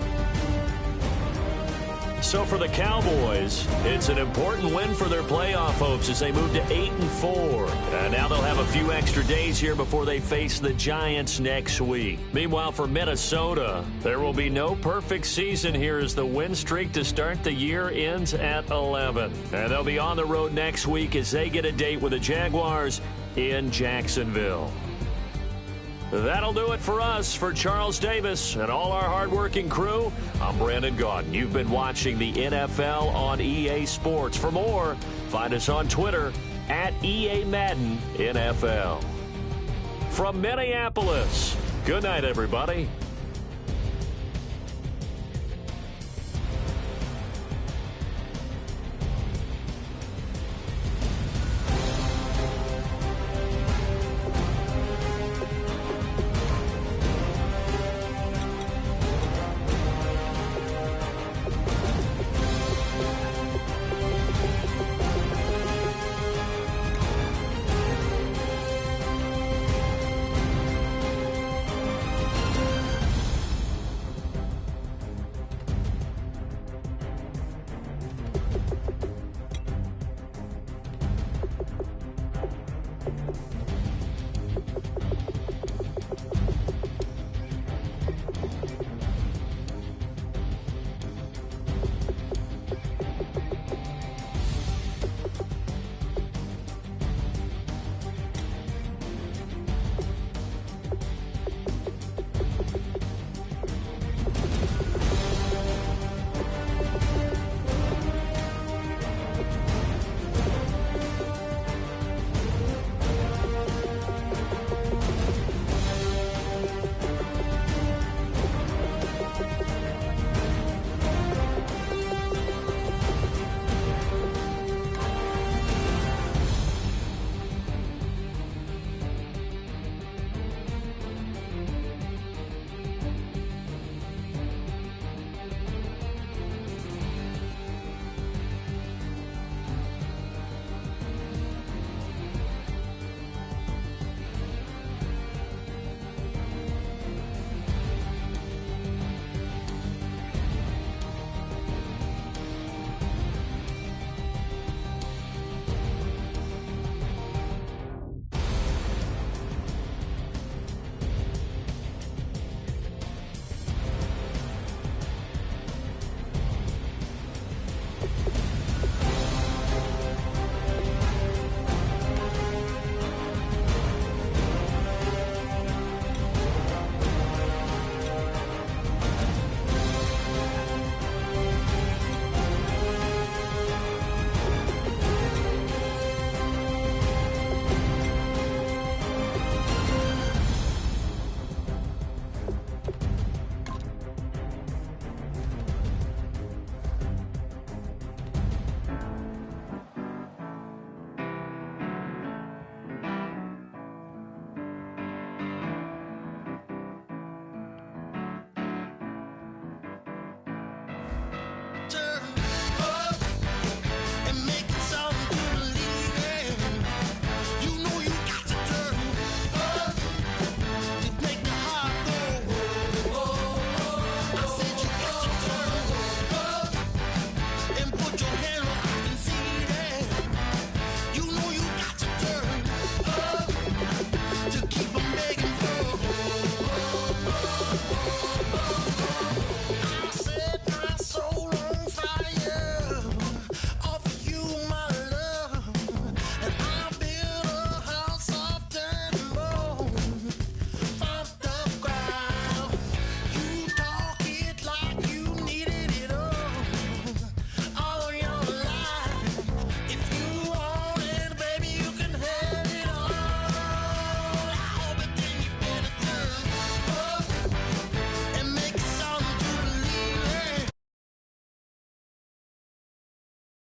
So for the Cowboys, it's an important win for their playoff hopes as they move to 8-4. And now they'll have a few extra days here before they face the Giants next week. Meanwhile, for Minnesota, there will be no perfect season here as the win streak to start the year ends at 11. And they'll be on the road next week as they get a date with the Jaguars in Jacksonville. That'll do it for us. For Charles Davis and all our hardworking crew, I'm Brandon Gaudin. You've been watching the NFL on EA Sports. For more, find us on Twitter at EA Madden NFL. From Minneapolis, good night, everybody.